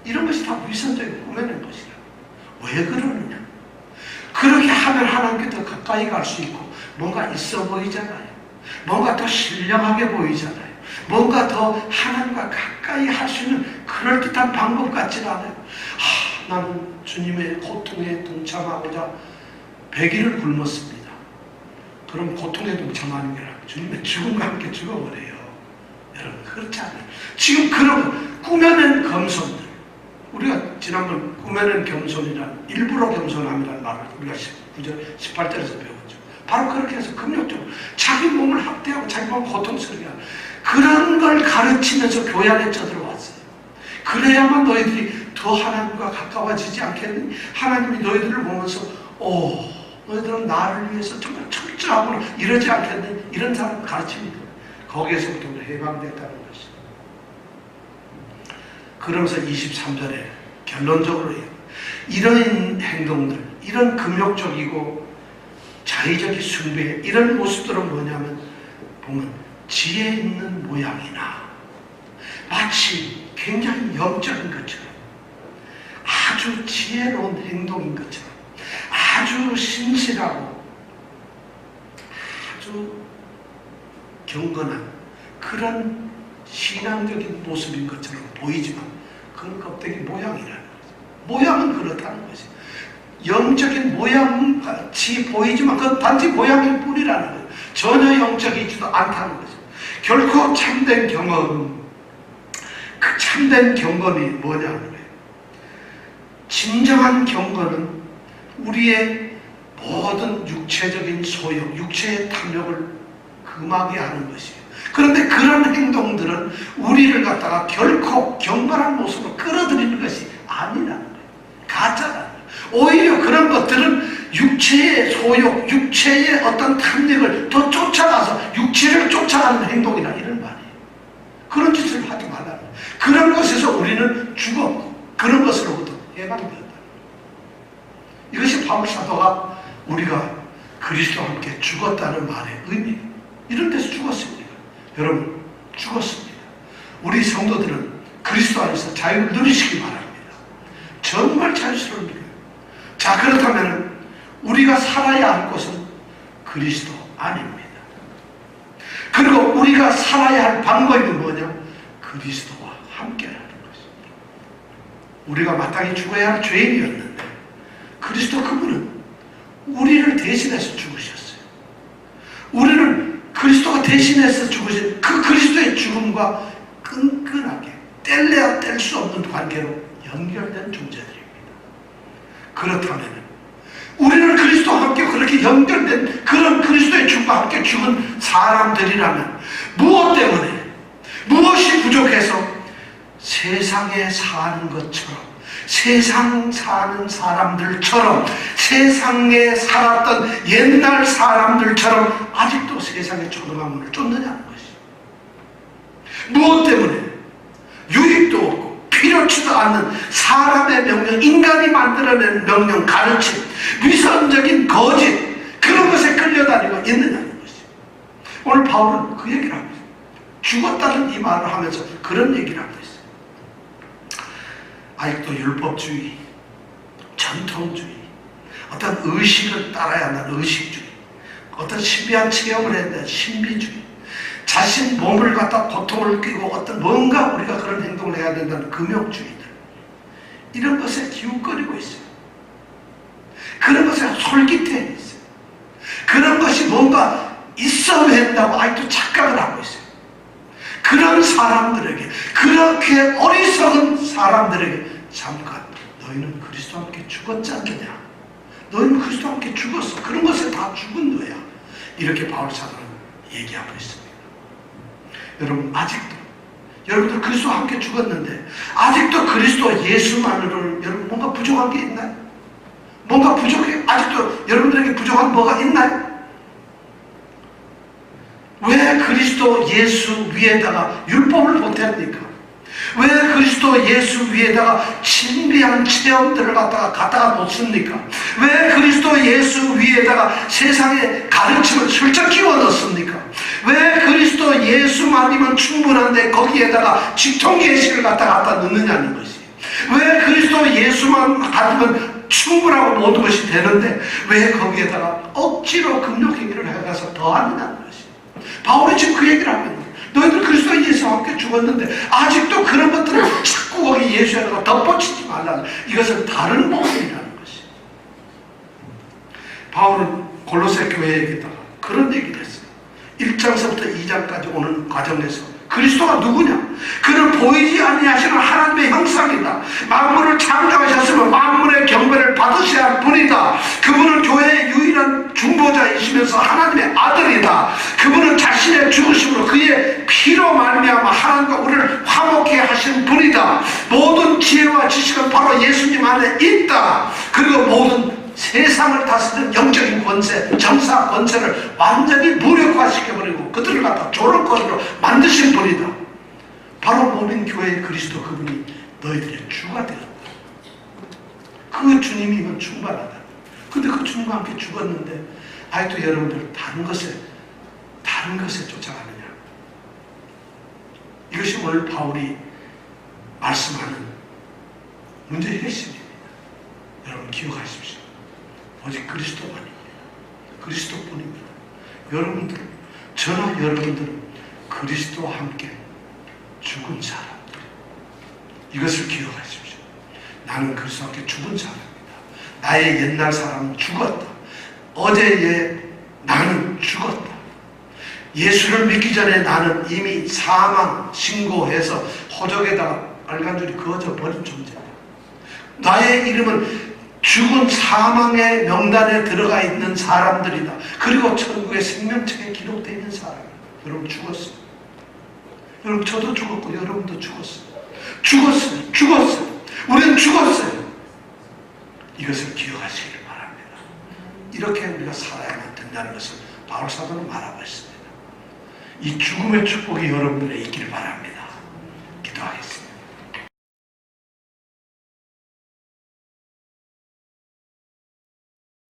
이런 것이 다 위선적인 꾸며낸 것이라. 왜 그러느냐? 그렇게 하면 하나님께 더 가까이 갈 수 있고 뭔가 있어 보이잖아요. 뭔가 더 신령하게 보이잖아요. 뭔가 더 하나님과 가까이 할 수 있는 그럴듯한 방법 같지는 않아요. 나는 주님의 고통에 동참하고자 100일을 굶었습니다. 그럼 고통에 동참하는 게 아니라 주님의 죽음과 함께 죽어버려요. 여러분 그렇지 않아요. 지금 그런 꾸며낸 겸손들, 우리가 지난번 꾸며낸 겸손이란 일부러 겸손함이라는 말을 우리가 19절, 18절에서 배웠죠. 바로 그렇게 해서 금욕적으로 자기 몸을 학대하고 자기 몸을 고통스럽게 하는 그런 걸 가르치면서 교회 안에 쳐들어왔어요. 그래야만 너희들이 더 하나님과 가까워지지 않겠니? 하나님이 너희들을 보면서 너희들은 나를 위해서 정말 철저하구나 이러지 않겠니? 이런 사람 가르칩니다. 거기에서부터 해방됐다는 것이. 그러면서 23절에 결론적으로 이런 행동들, 이런 금욕적이고 자의적인 숭배, 이런 모습들은 뭐냐면 보면 지혜 있는 모양이나 마치 굉장히 영적인 것처럼 아주 지혜로운 행동인 것처럼 아주 신실하고 아주 경건한 그런 신앙적인 모습인 것처럼 보이지만 그건 껍데기 모양이라는 거죠. 모양은 그렇다는 것이죠. 영적인 모양같이 보이지만 그건 단지 모양일 뿐이라는 거예요. 전혀 영적이지도 않다는 거죠. 결코 참된 경험, 그 참된 경건이 뭐냐는 거예요. 진정한 경건은 우리의 모든 육체적인 소욕, 육체의 탐욕을 금하게 하는 것이에요. 그런데 그런 행동들은 우리를 갖다가 결코 경건한 모습으로 끌어들이는 것이 아니라는 거예요. 가짜라는 거예요. 오히려 그런 것들은 육체의 소욕, 육체의 어떤 탐욕을 더 쫓아가서 육체를 쫓아 쫓아가는 행동이나 이런 말이에요. 그런 짓을 하지 말라는 거예요. 그런 것에서 우리는 죽었고 그런 것으로부터 해방되었다. 이것이 바울 사도가 우리가 그리스도와 함께 죽었다는 말의 의미예요. 이런 데서 죽었습니다. 여러분, 죽었습니다. 우리 성도들은 그리스도 안에서 자유를 누리시기 바랍니다. 정말 자유스러운 일이에요. 자, 그렇다면 우리가 살아야 할 곳은 그리스도 안입니다. 그리고 우리가 살아야 할 방법이 뭐냐? 그리스도와 함께라는 것입니다. 우리가 마땅히 죽어야 할 죄인이었는데 그리스도 그분은 우리를 대신해서 죽으셨어요. 우리는 그리스도가 대신해서 죽으신 그 그리스도의 죽음과 끈끈하게 뗄래야 뗄 수 없는 관계로 연결된 존재들입니다. 그렇다면 우리는 그리스도와 함께 그렇게 연결된 그런 그리스도의 죽음과 함께 죽은 사람들이라면 무엇 때문에, 무엇이 부족해서 세상에 사는 것처럼, 세상 사는 사람들처럼, 세상에 살았던 옛날 사람들처럼 아직도 세상의 초등학문을 쫓느냐는 것이죠. 무엇 때문에? 유익도 없고 필요치도 않는 사람의 명령, 인간이 만들어낸 명령, 가르침, 위선적인 거짓, 그런 것에 끌려다니고 있느냐는 것이죠. 오늘 바울은 그 얘기를 하고 있어요. 죽었다는 이 말을 하면서 그런 얘기를 하고 있어요. 아직도 율법주의, 전통주의, 어떤 의식을 따라야 한다는 의식주의, 어떤 신비한 체험을 해야 한다는 신비주의, 자신 몸을 갖다 고통을 끼고 어떤 뭔가 우리가 그런 행동을 해야 된다는 금욕주의들, 이런 것에 기웃거리고 있어요. 그런 것에 솔깃해 있어요. 그런 것이 뭔가 있어야 된다고 아직도 착각을 하고 있어요. 그런 사람들에게, 그렇게 어리석은 사람들에게 잠깐, 너희는 그리스도와 함께 죽었지 않느냐? 너희는 그리스도와 함께 죽었어. 그런 것에 다 죽은 너야. 이렇게 바울 사도는 얘기하고 있습니다. 여러분, 아직도 여러분들 그리스도와 함께 죽었는데 아직도 그리스도 예수만으로는 여러분 뭔가 부족한 게 있나요? 뭔가 부족해? 아직도 여러분들에게 부족한 뭐가 있나요? 왜 그리스도 예수 위에다가 율법을 보탭니까? 왜 그리스도 예수 위에다가 신비한 체험들을 갖다가 놓습니까? 왜 그리스도 예수 위에다가 세상의 가르침을 슬쩍 끼워 넣습니까? 왜 그리스도 예수만이면 충분한데 거기에다가 직통계시를 갖다 넣느냐는 것이. 왜 그리스도 예수만 가지면 충분하고 모든 것이 되는데 왜 거기에다가 억지로 금욕행위를 해가서 더하느냐는 것이. 바울이 지금 그 얘기를 하거든요. 너희들 그리스도 예수와 함께 죽었는데 아직도 그런 것들을 자꾸 거기 예수에다가 덧붙이지 말라. 이것은 다른 복음이라는 것이. 바울은 골로새 교회에게다가 그런 얘기를 했어요. 1장서부터 2장까지 오는 과정에서 그리스도가 누구냐? 그는 보이지 아니하시는 하나님의 형상이다. 만물을 창조하셨으면 만물의 경배를 받으셔야 할 분이다. 그분은 교회의 유일한 중보자이시면서 하나님의 아들이다. 그분은 자신의 죽으심으로 그의 피로 말미암아 하나님과 우리를 화목케 하신 분이다. 모든 지혜와 지식은 바로 예수님 안에 있다. 그리고 모든 세상을 다스리는 영적인 권세, 정사 권세를 완전히 무력화시켜버리고 그들을 갖다 조롱거리로 만드신 분이다. 바로 몸인 교회의 그리스도 그분이 너희들의 주가 되었다. 그 주님이면 충분하다. 근데 그 주님과 함께 죽었는데 아직도 여러분들 다른 것에 쫓아가느냐? 이것이 오늘 바울이 말씀하는 문제의 핵심입니다. 여러분 기억하십시오. 오직 그리스도만입니다. 그리스도뿐입니다. 여러분들, 저나 여러분들은 그리스도와 함께 죽은 사람들. 이것을 기억하십시오. 나는 그리스도와 함께 죽은 사람이다. 나의 옛날 사람은 죽었다. 어제의 나는 죽었다. 예수를 믿기 전에 나는 이미 사망 신고해서 호적에다가 빨간 줄이 그어져 버린 존재다. 나의 이름은 죽은 사망의 명단에 들어가 있는 사람들이다. 그리고 천국의 생명책에 기록되어 있는 사람이다. 여러분 죽었어요. 여러분 저도 죽었고 여러분도 죽었어요. 죽었어요. 우리는 죽었어요. 이것을 기억하시길 바랍니다. 이렇게 우리가 살아야만 된다는 것을 바울 사도는 말하고 있습니다. 이 죽음의 축복이 여러분들에 있기를 바랍니다.